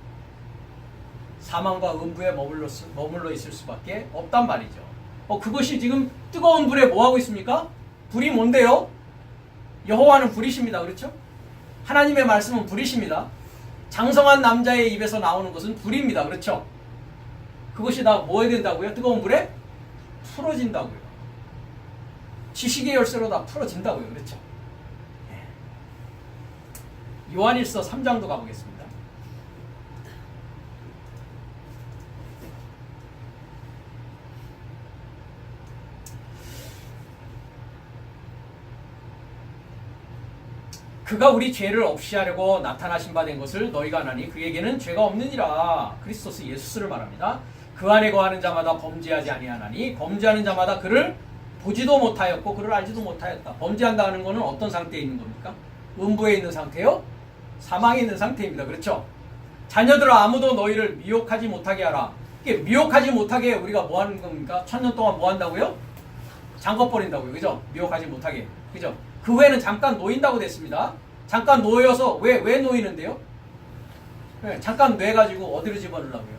사망과 음부에 머물러 있을 수밖에 없단 말이죠. 그것이 지금 뜨거운 불에 뭐하고 있습니까? 불이 뭔데요? 여호와는 불이십니다. 그렇죠? 하나님의 말씀은 불이십니다. 장성한 남자의 입에서 나오는 것은 불입니다. 그렇죠? 그것이 다 뭐 해야 된다고요? 뜨거운 불에 풀어진다고요. 지식의 열쇠로 다 풀어진다고요. 그렇죠? 요한일서 3장도 가보겠습니다. 그가 우리 죄를 없이 하려고 나타나신 바 된 것을 너희가 아나니 그에게는 죄가 없느니라. 그리스도스 예수스를 말합니다. 그 안에 거하는 자마다 범죄하지 아니하나니 범죄하는 자마다 그를 보지도 못하였고 그를 알지도 못하였다. 범죄한다는 것은 어떤 상태에 있는 겁니까? 음부에 있는 상태요? 사망에 있는 상태입니다. 그렇죠? 자녀들아 아무도 너희를 미혹하지 못하게 하라. 이게 미혹하지 못하게 우리가 뭐 하는 겁니까? 1000년 동안 뭐 한다고요? 잠궈버린다고요. 그죠? 미혹하지 못하게. 그죠? 그 후에는 잠깐 놓인다고 됐습니다. 잠깐 놓여서 왜 놓이는데요? 네, 잠깐 놓여가지고 어디로 집어넣으려고요?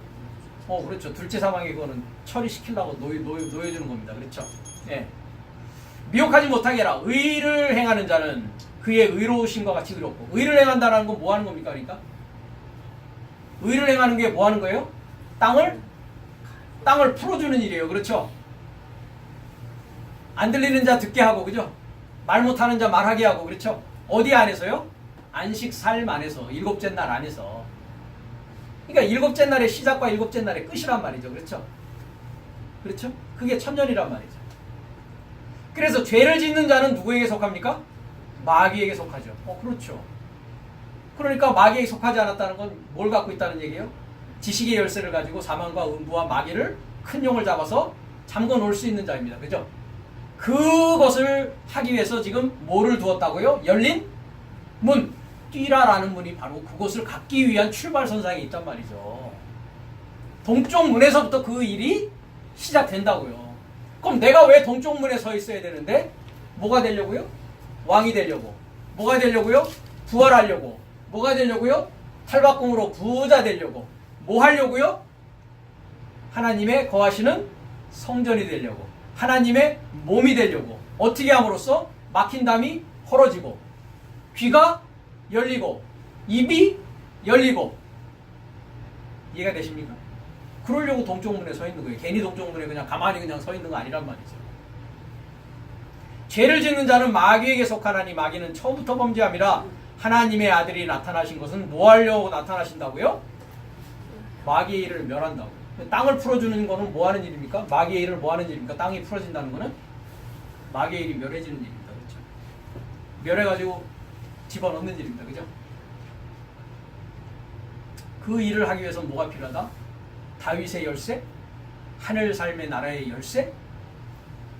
그렇죠. 둘째 사망에 그거는 처리시키려고 놓여주는 겁니다. 그렇죠? 네. 미혹하지 못하게 해라. 의를 행하는 자는 그의 의로우심과 같이 의롭고, 의를 행한다는 건 뭐 하는 겁니까? 그러니까 의를 행하는 게 뭐 하는 거예요? 땅을 풀어주는 일이에요. 그렇죠? 안 들리는 자 듣게 하고, 그죠? 말 못하는 자 말하게 하고, 그렇죠? 어디 안에서요? 안식 삶 안에서, 일곱째 날 안에서. 그러니까 일곱째 날의 시작과 일곱째 날의 끝이란 말이죠. 그렇죠? 그렇죠? 그게 천년이란 말이죠. 그래서 죄를 짓는 자는 누구에게 속합니까? 마귀에게 속하죠. 그렇죠. 그러니까 마귀에게 속하지 않았다는 건 뭘 갖고 있다는 얘기예요? 지식의 열쇠를 가지고 사망과 음부와 마귀를 큰 용을 잡아서 잠궈 놓을 수 있는 자입니다. 그죠? 그것을 하기 위해서 지금 뭐를 두었다고요? 열린 문, 뛰라라는 문이 바로 그것을 갖기 위한 출발선상에 있단 말이죠. 동쪽 문에서부터 그 일이 시작된다고요. 그럼 내가 왜 동쪽 문에 서 있어야 되는데? 뭐가 되려고요? 왕이 되려고. 뭐가 되려고요? 부활하려고. 뭐가 되려고요? 탈바꿈으로 부자 되려고. 뭐 하려고요? 하나님의 거하시는 성전이 되려고. 하나님의 몸이 되려고. 어떻게 함으로써? 막힌 담이 헐어지고, 귀가 열리고, 입이 열리고. 이해가 되십니까? 그러려고 동쪽문에 서 있는 거예요. 괜히 동쪽문에 그냥 가만히 그냥 서 있는 거 아니란 말이죠. 죄를 짓는 자는 마귀에게 속하나니 마귀는 처음부터 범죄함이라. 하나님의 아들이 나타나신 것은 뭐 하려고 나타나신다고요? 마귀의 일을 멸한다고. 땅을 풀어주는 거는 뭐 하는 일입니까? 마귀의 일을 뭐 하는 일입니까? 땅이 풀어진다는 거는 마귀의 일이 멸해지는 일입니다. 그렇죠? 멸해가지고 집어넣는 일입니다. 그죠? 그 일을 하기 위해서 뭐가 필요하다? 다윗의 열쇠, 하늘 삶의 나라의 열쇠,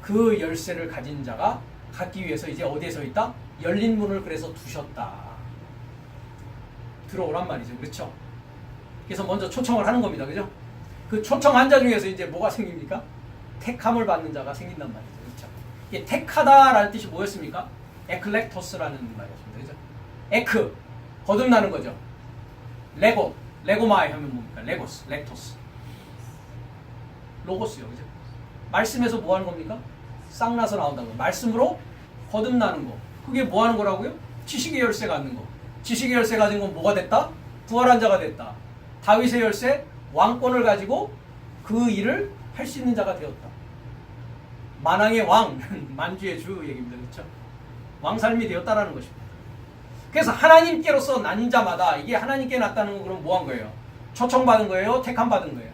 그 열쇠를 가진 자가 갖기 위해서 이제 어디에 서 있다? 열린 문을 그래서 두셨다. 들어오란 말이죠. 그렇죠? 그래서 먼저 초청을 하는 겁니다. 그죠? 그 초청한 자 중에서 이제 뭐가 생깁니까? 택함을 받는 자가 생긴단 말이죠. 그렇죠? 이게 택하다라는 뜻이 뭐였습니까? 에클렉토스라는 말이었습니다. 그죠? 에크, 거듭나는 거죠. 레고마이 하면 뭡니까? 레고스, 렉토스. 로고스요. 그죠? 말씀에서 뭐 하는 겁니까? 쌍나서 나온다고. 말씀으로 거듭나는 거. 그게 뭐 하는 거라고요? 지식의 열쇠 갖는 거. 지식의 열쇠 가진 건 뭐가 됐다? 부활한 자가 됐다. 다윗의 열쇠, 왕권을 가지고 그 일을 할 수 있는 자가 되었다. 만왕의 왕, 만주의 주 얘기입니다. 그렇죠? 왕삶이 되었다라는 것입니다. 그래서 하나님께로서 난 자마다, 이게 하나님께 났다는 건 그럼 뭐 한 거예요? 초청받은 거예요? 택함 받은 거예요?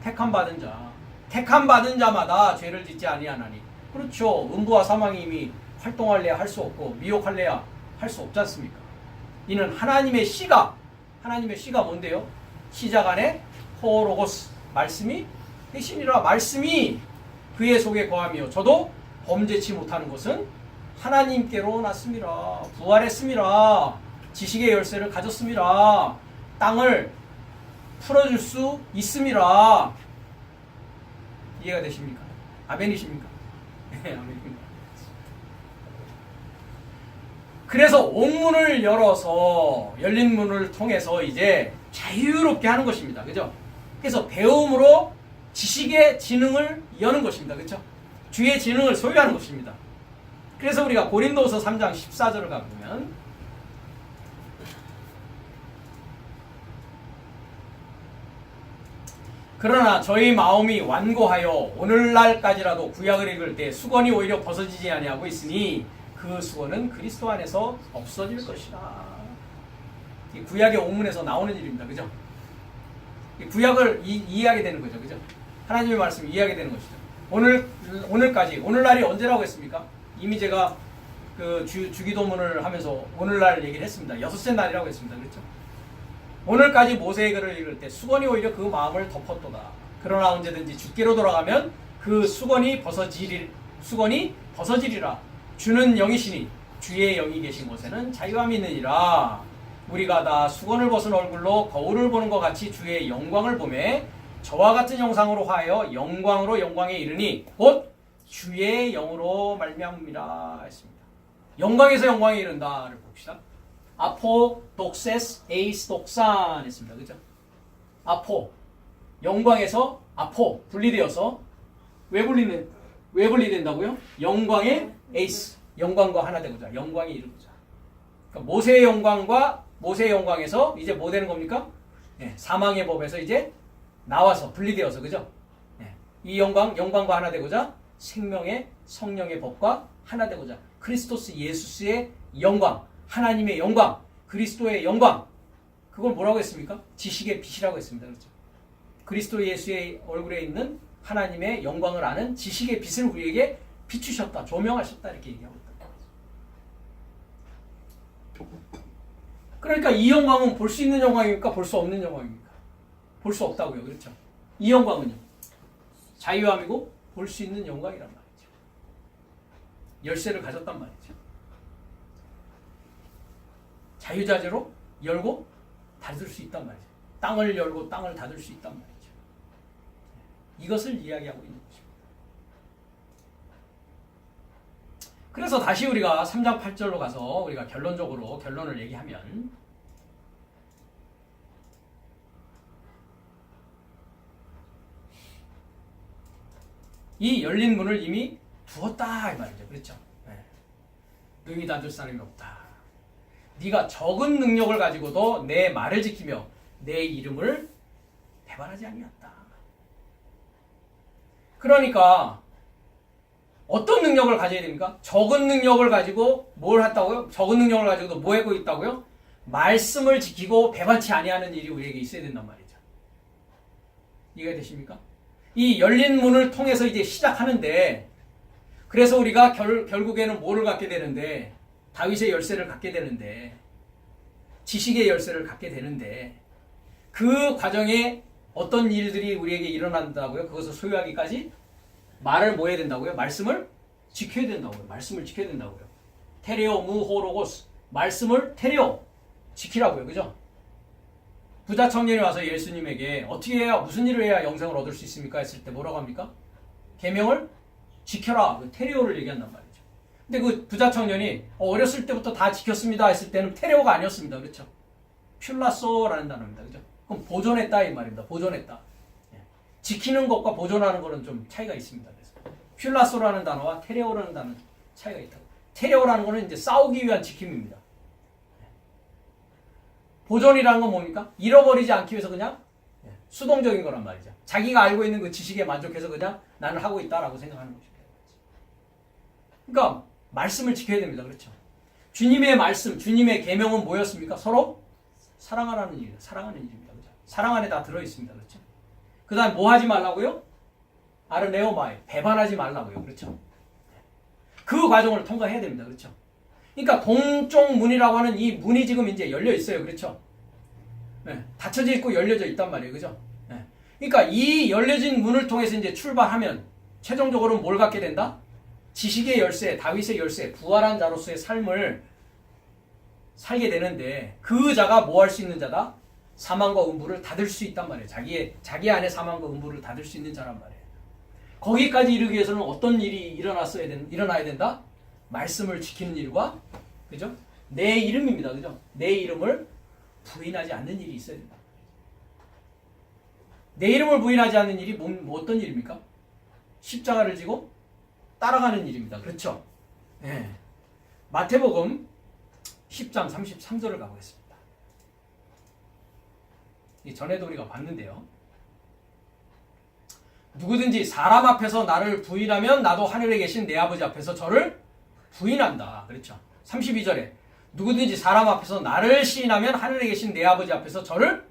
택함 받은 자. 택함 받은 자마다 죄를 짓지 아니하나니. 그렇죠. 음부와 사망이 이미 활동할래야 할 수 없고 미혹할래야 할 수 없지 않습니까? 이는 하나님의 씨가 뭔데요? 시작 안에 호로고스 말씀이 대신이라. 말씀이 그의 속에 거하며 저도 범죄치 못하는 것은 하나님께로 났습니다. 부활했습니다. 지식의 열쇠를 가졌습니다. 땅을 풀어줄 수 있습니다. 이해가 되십니까? 아멘이십니까? 네, 아멘입니다. 그래서 옥문을 열어서 열린 문을 통해서 이제 자유롭게 하는 것입니다. 그죠? 그래서 배움으로 지식의 지능을 여는 것입니다. 그렇죠? 주의 지능을 소유하는 것입니다. 그래서 우리가 고린도서 3장 14절을 가보면 그러나 저희 마음이 완고하여 오늘날까지라도 구약을 읽을 때 수건이 오히려 벗어지지 아니하고 있으니 그 수건은 그리스도 안에서 없어질 것이다. 이 구약의 옥문에서 나오는 일입니다. 그죠? 이 구약을 이해하게 되는 거죠. 그죠? 하나님의 말씀을 이해하게 되는 것이죠. 오늘까지, 오늘날이 언제라고 했습니까? 이미 제가 그 주기도문을 하면서 오늘날 얘기를 했습니다. 여섯째 날이라고 했습니다. 그렇죠? 오늘까지 모세의 글을 읽을 때 수건이 오히려 그 마음을 덮었도다. 그러나 언제든지 주께로 돌아가면 그 수건이 벗어지리라. 주는 영이시니 주의 영이 계신 곳에는 자유함이 있느니라. 우리가 다 수건을 벗은 얼굴로 거울을 보는 것 같이 주의 영광을 보매 저와 같은 형상으로 하여 영광으로 영광에 이르니 곧 주의 영으로 말미암음이라 했습니다. 영광에서 영광에 이른다를 봅시다. 아포 독세스 에이스 독산 했습니다. 그죠? 아포 영광에서 아포 분리되어서 왜 분리된다고요? 영광의 에이스 영광과 하나 되고자 영광이 이루고자. 그러니까 모세의 영광에서 이제 뭐 되는 겁니까? 네, 사망의 법에서 이제 나와서 분리되어서 그죠? 네, 이 영광과 하나 되고자 생명의 성령의 법과 하나 되고자 크리스토스 예수스의 영광, 하나님의 영광, 그리스도의 영광, 그걸 뭐라고 했습니까? 지식의 빛이라고 했습니다. 그렇죠? 그리스도 예수의 얼굴에 있는 하나님의 영광을 아는 지식의 빛을 우리에게 비추셨다, 조명하셨다 이렇게 얘기하고 있다. 그러니까 이 영광은 볼 수 있는 영광입니까? 볼 수 없는 영광입니까? 볼 수 없다고요. 그렇죠? 이 영광은요. 자유함이고 볼 수 있는 영광이란 말이죠. 열쇠를 가졌단 말이죠. 자유자재로 열고 닫을 수 있단 말이죠. 땅을 열고 땅을 닫을 수 있단 말이죠. 이것을 이야기하고 있는 것입니다. 그래서 다시 우리가 3장 8절로 가서 우리가 결론을 얘기하면 이 열린 문을 이미 두었다 이 말이죠. 그렇죠? 네. 능히 닫을 사람이 없다. 네가 적은 능력을 가지고도 내 말을 지키며 내 이름을 배반하지 아니었다. 그러니까 어떤 능력을 가져야 됩니까? 적은 능력을 가지고 뭘 했다고요? 적은 능력을 가지고도 뭐 하고 있다고요? 말씀을 지키고 배반치 아니하는 일이 우리에게 있어야 된단 말이죠. 이해가 되십니까? 이 열린 문을 통해서 이제 시작하는데 그래서 우리가 결국에는 뭐를 갖게 되는데 다윗의 열쇠를 갖게 되는데 지식의 열쇠를 갖게 되는데 그 과정에 어떤 일들이 우리에게 일어난다고요? 그것을 소유하기까지 말을 뭐 해야 된다고요? 말씀을 지켜야 된다고요. 말씀을 지켜야 된다고요. 테레오 무호로고스 말씀을 테레오 지키라고요. 그죠? 부자 청년이 와서 예수님에게 어떻게 해야 무슨 일을 해야 영생을 얻을 수 있습니까? 했을 때 뭐라고 합니까? 계명을 지켜라. 그 테레오를 얘기한단 말이죠. 근데 그 부자 청년이 어렸을 때부터 다 지켰습니다 했을 때는 테레오가 아니었습니다. 그렇죠? 퓰라소라는 단어입니다. 그죠? 그럼 보존했다 이 말입니다. 보존했다. 지키는 것과 보존하는 것은 좀 차이가 있습니다. 그래서 퓰라소라는 단어와 테레오라는 단어는 차이가 있다고. 테레오라는 것은 이제 싸우기 위한 지킴입니다. 보존이라는 건 뭡니까? 잃어버리지 않기 위해서 그냥 수동적인 거란 말이죠. 자기가 알고 있는 그 지식에 만족해서 그냥 나는 하고 있다라고 생각하는 것입니다. 그러니까 말씀을 지켜야 됩니다. 그렇죠? 주님의 말씀, 주님의 계명은 뭐였습니까? 서로 사랑하라는 일, 사랑하는 일입니다. 그렇죠? 사랑 안에 다 들어있습니다. 그렇죠? 그 다음에 뭐 하지 말라고요? 아르네오마에 배반하지 말라고요. 그렇죠? 그 과정을 통과해야 됩니다. 그렇죠? 그러니까 동쪽 문이라고 하는 이 문이 지금 이제 열려 있어요. 그렇죠? 네, 닫혀져 있고 열려져 있단 말이에요. 그죠? 네. 그러니까 이 열려진 문을 통해서 이제 출발하면 최종적으로 뭘 갖게 된다? 지식의 열쇠, 다윗의 열쇠, 부활한 자로서의 삶을 살게 되는데 그 자가 뭐 할 수 있는 자다? 사망과 음부를 닫을 수 있단 말이에요. 자기 안에 사망과 음부를 닫을 수 있는 자란 말이에요. 거기까지 이르기 위해서는 어떤 일이 일어나야 된다? 말씀을 지키는 일과, 그죠? 내 이름입니다. 그죠? 내 이름을 부인하지 않는 일이 있어야 된다. 내 이름을 부인하지 않는 일이 뭐 어떤 일입니까? 십자가를 지고 따라가는 일입니다. 그렇죠? 네. 마태복음 10장 33절을 가보겠습니다. 전에도 우리가 봤는데요. 누구든지 사람 앞에서 나를 부인하면 나도 하늘에 계신 내 아버지 앞에서 저를 부인한다. 그렇죠? 32절에 누구든지 사람 앞에서 나를 시인하면 하늘에 계신 내 아버지 앞에서 저를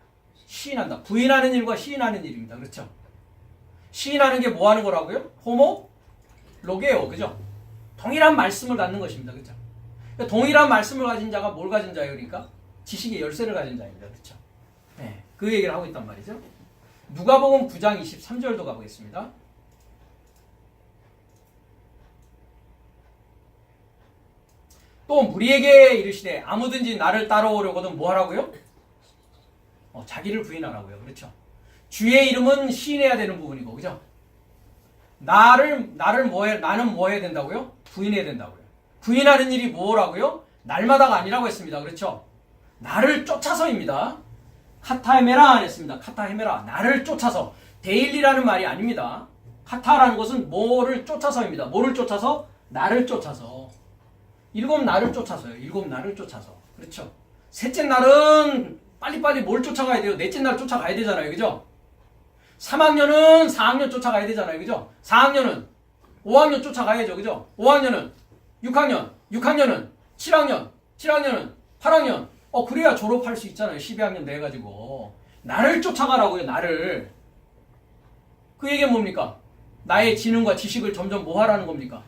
시인한다. 부인하는 일과 시인하는 일입니다. 그렇죠? 시인하는 게 뭐 하는 거라고요? 호모 로게오. 그죠? 동일한 말씀을 갖는 것입니다. 그렇죠? 그러니까 동일한 말씀을 가진 자가 뭘 가진 자예요? 그러니까 지식의 열쇠를 가진 자입니다. 그렇죠? 네, 그 얘기를 하고 있단 말이죠. 누가복음 9장 23절도 가보겠습니다. 또 무리에게 이르시되 아무든지 나를 따라오려거든 뭐 하라고요? 자기를 부인하라고요. 그렇죠? 주의 이름은 시인해야 되는 부분이고, 그죠? 나는 뭐 해야 된다고요? 부인해야 된다고요. 부인하는 일이 뭐라고요? 날마다가 아니라고 했습니다. 그렇죠? 나를 쫓아서입니다. 카타헤메라 안 했습니다. 카타헤메라. 나를 쫓아서. 데일리라는 말이 아닙니다. 카타라는 것은 뭐를 쫓아서입니다. 뭐를 쫓아서? 나를 쫓아서. 일곱 날을 쫓아서요. 일곱 날을 쫓아서. 그렇죠? 셋째 날은 빨리빨리 뭘 쫓아가야 돼요? 넷째 날 쫓아가야 되잖아요. 그죠? 3학년은 4학년 쫓아가야 되잖아요. 그죠? 4학년은 5학년 쫓아가야죠. 그죠? 5학년은 6학년, 6학년은 7학년, 7학년은 8학년. 그래야 졸업할 수 있잖아요. 12학년 돼가지고. 나를 쫓아가라고요. 나를. 그 얘기는 뭡니까? 나의 지능과 지식을 점점 뭐 하라는 겁니까?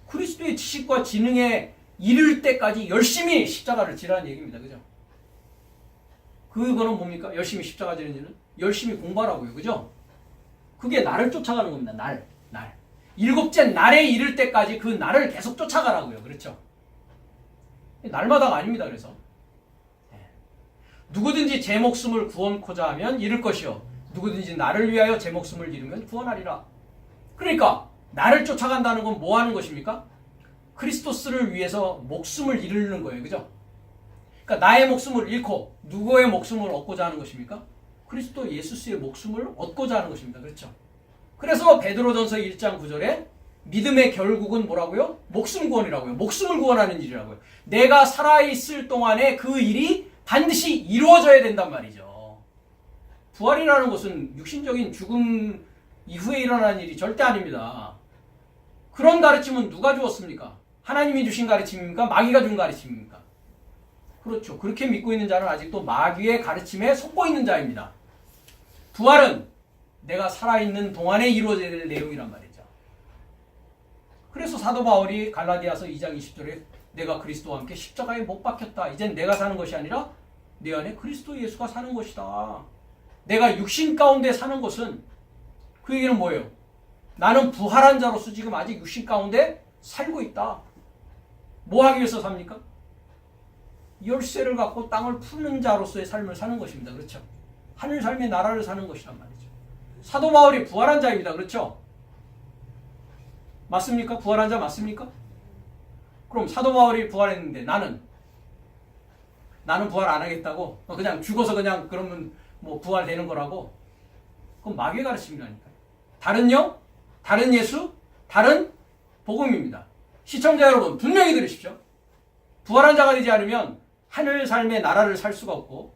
그리스도의 지식과 지능에 이를 때까지 열심히 십자가를 지라는 얘기입니다. 그죠? 그거는 뭡니까? 열심히 십자가 지는 일은? 열심히 공부하라고요. 그죠? 그게 나를 쫓아가는 겁니다. 날. 일곱째 날에 이를 때까지 그 날을 계속 쫓아가라고요. 그렇죠? 날마다가 아닙니다. 그래서. 누구든지 제 목숨을 구원코자 하면 잃을 것이요. 누구든지 나를 위하여 제 목숨을 잃으면 구원하리라. 그러니까 나를 쫓아간다는 건 뭐 하는 것입니까? 크리스토스를 위해서 목숨을 잃는 거예요. 그죠? 그러니까 나의 목숨을 잃고 누구의 목숨을 얻고자 하는 것입니까? 그리스도 예수스의 목숨을 얻고자 하는 것입니다. 그렇죠? 그래서 베드로전서 1장 9절에 믿음의 결국은 뭐라고요? 목숨 구원이라고요. 목숨을 구원하는 일이라고요. 내가 살아있을 동안에 그 일이 반드시 이루어져야 된단 말이죠. 부활이라는 것은 육신적인 죽음 이후에 일어나는 일이 절대 아닙니다. 그런 가르침은 누가 주었습니까? 하나님이 주신 가르침입니까? 마귀가 준 가르침입니까? 그렇죠. 그렇게 믿고 있는 자는 아직도 마귀의 가르침에 속고 있는 자입니다. 부활은 내가 살아있는 동안에 이루어져야 될 내용이란 말이죠. 그래서 사도 바울이 갈라디아서 2장 20절에 내가 그리스도와 함께 십자가에 못 박혔다. 이젠 내가 사는 것이 아니라 내 안에 그리스도 예수가 사는 것이다. 내가 육신 가운데 사는 것은 그 얘기는 뭐예요? 나는 부활한 자로서 지금 아직 육신 가운데 살고 있다. 뭐 하기 위해서 삽니까? 열쇠를 갖고 땅을 푸는 자로서의 삶을 사는 것입니다. 그렇죠? 하늘 삶의 나라를 사는 것이란 말이죠. 사도 바울이 부활한 자입니다. 그렇죠? 맞습니까? 부활한 자 맞습니까? 그럼 사도 바울이 부활했는데 나는 부활 안 하겠다고 그냥 죽어서 그냥 그러면 뭐 부활되는 거라고? 그건 마귀의 가르침이라니까요. 다른요? 다른 예수? 다른 복음입니다. 시청자 여러분 분명히 들으십시오. 부활한 자가 되지 않으면 하늘 삶의 나라를 살 수가 없고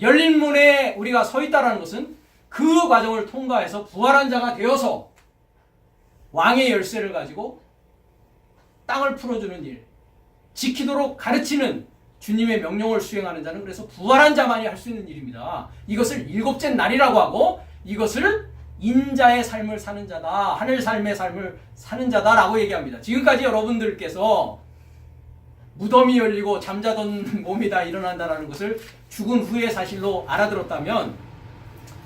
열린 문에 우리가 서 있다는 것은 그 과정을 통과해서 부활한 자가 되어서 왕의 열쇠를 가지고 땅을 풀어주는 일, 지키도록 가르치는 주님의 명령을 수행하는 자는 그래서 부활한 자만이 할 수 있는 일입니다. 이것을 일곱째 날이라고 하고 이것을 인자의 삶을 사는 자다. 하늘 삶의 삶을 사는 자다라고 얘기합니다. 지금까지 여러분들께서 무덤이 열리고 잠자던 몸이 다 일어난다는 것을 죽은 후의 사실로 알아들었다면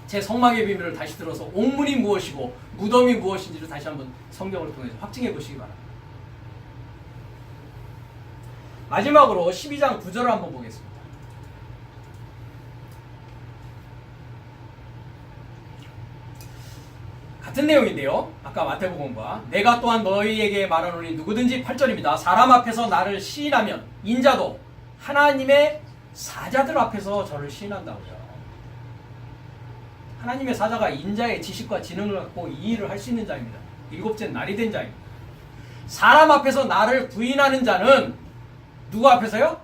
제 성막의 비밀을 다시 들어서 옥문이 무엇이고 무덤이 무엇인지를 다시 한번 성경을 통해서 확증해 보시기 바랍니다. 마지막으로 12장 9절을 한번 보겠습니다. 같은 내용인데요. 아까 마태복음과 내가 또한 너희에게 말하노니 누구든지 8절입니다. 사람 앞에서 나를 시인하면 인자도 하나님의 사자들 앞에서 저를 시인한다고요. 하나님의 사자가 인자의 지식과 지능을 갖고 이 일을 할 수 있는 자입니다. 일곱째 날이 된 자입니다. 사람 앞에서 나를 부인하는 자는 누구 앞에서요?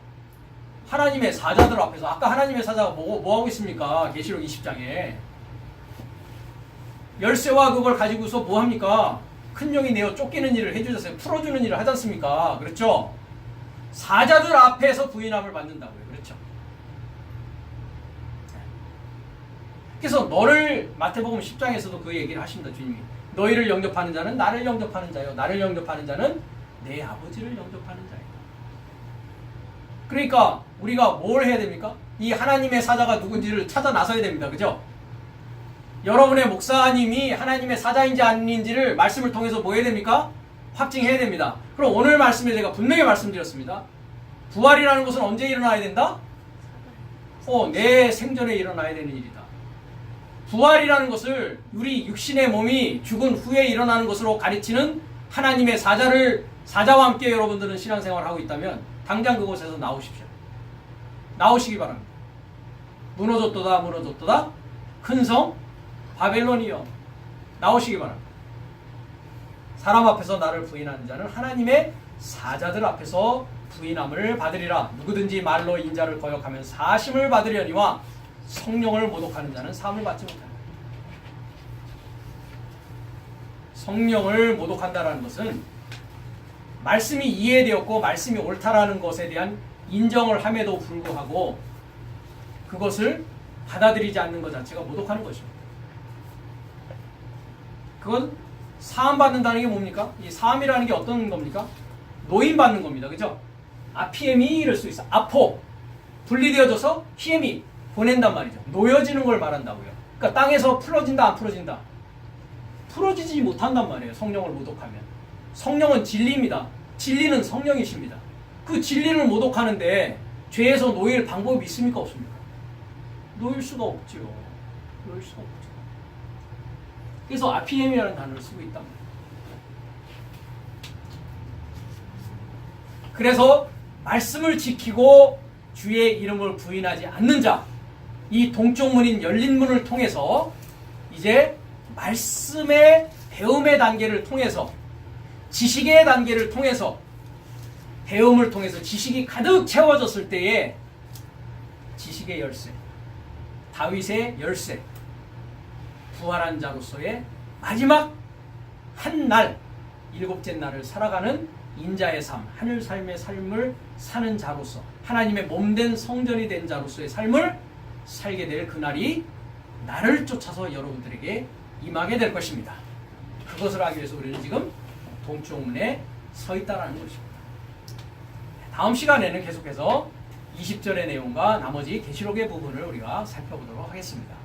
하나님의 사자들 앞에서. 아까 하나님의 사자가 뭐 하고 있습니까? 계시록 20장에 열쇠와 그걸 가지고서 뭐 합니까? 큰 용이 내어 쫓기는 일을 해주셨어요. 풀어주는 일을 하지 않습니까? 그렇죠? 사자들 앞에서 부인함을 받는다고요. 그렇죠? 그래서 너를 마태복음 10장에서도 그 얘기를 하십니다. 주님이 너희를 영접하는 자는 나를 영접하는 자요 나를 영접하는 자는 내 아버지를 영접하는 자예요. 그러니까 우리가 뭘 해야 됩니까? 이 하나님의 사자가 누군지를 찾아 나서야 됩니다. 그죠? 여러분의 목사님이 하나님의 사자인지 아닌지를 말씀을 통해서 뭐 해야 됩니까? 확증해야 됩니다. 그럼 오늘 말씀에 제가 분명히 말씀드렸습니다. 부활이라는 것은 언제 일어나야 된다? 내 생전에 일어나야 되는 일이다. 부활이라는 것을 우리 육신의 몸이 죽은 후에 일어나는 것으로 가르치는 하나님의 사자와 함께 여러분들은 신앙생활을 하고 있다면 당장 그곳에서 나오십시오. 나오시기 바랍니다. 무너졌도다 큰 성 바벨론이여 나오시기 바랍니다. 사람 앞에서 나를 부인하는 자는 하나님의 사자들 앞에서 부인함을 받으리라. 누구든지 말로 인자를 거역하면 사심을 받으려니와 성령을 모독하는 자는 사함을 받지 못한다. 성령을 모독한다는 것은 말씀이 이해되었고 말씀이 옳다라는 것에 대한 인정을 함에도 불구하고 그것을 받아들이지 않는 것 자체가 모독하는 것입니다. 그건 사함받는다는 게 뭡니까? 이 사함이라는 게 어떤 겁니까? 노임받는 겁니다. 그죠? 아피엠이 이럴 수 있어. 아포 분리되어져서 히엠이 보낸단 말이죠. 놓여지는 걸 말한다고요. 그러니까 땅에서 풀어진다 안 풀어진다? 풀어지지 못한단 말이에요. 성령을 모독하면. 성령은 진리입니다. 진리는 성령이십니다. 그 진리를 모독하는데 죄에서 놓일 방법이 있습니까? 없습니까? 놓일 수가 없죠. 놓일 수가 없죠. 그래서 아피엠이라는 단어를 쓰고 있단 말이에요. 그래서 말씀을 지키고 주의 이름을 부인하지 않는 자, 이 동쪽 문인 열린 문을 통해서 이제 말씀의 배움의 단계를 통해서 지식의 단계를 통해서 배움을 통해서 지식이 가득 채워졌을 때에 지식의 열쇠, 다윗의 열쇠, 부활한 자로서의 마지막 한 날, 일곱째 날을 살아가는 인자의 삶, 하늘 삶의 삶을 사는 자로서 하나님의 몸된 성전이 된 자로서의 삶을 살게 될 그날이 나를 쫓아서 여러분들에게 임하게 될 것입니다. 그것을 하기 위해서 우리는 지금 동쪽문에 서 있다는 것입니다. 다음 시간에는 계속해서 20절의 내용과 나머지 계시록의 부분을 우리가 살펴보도록 하겠습니다.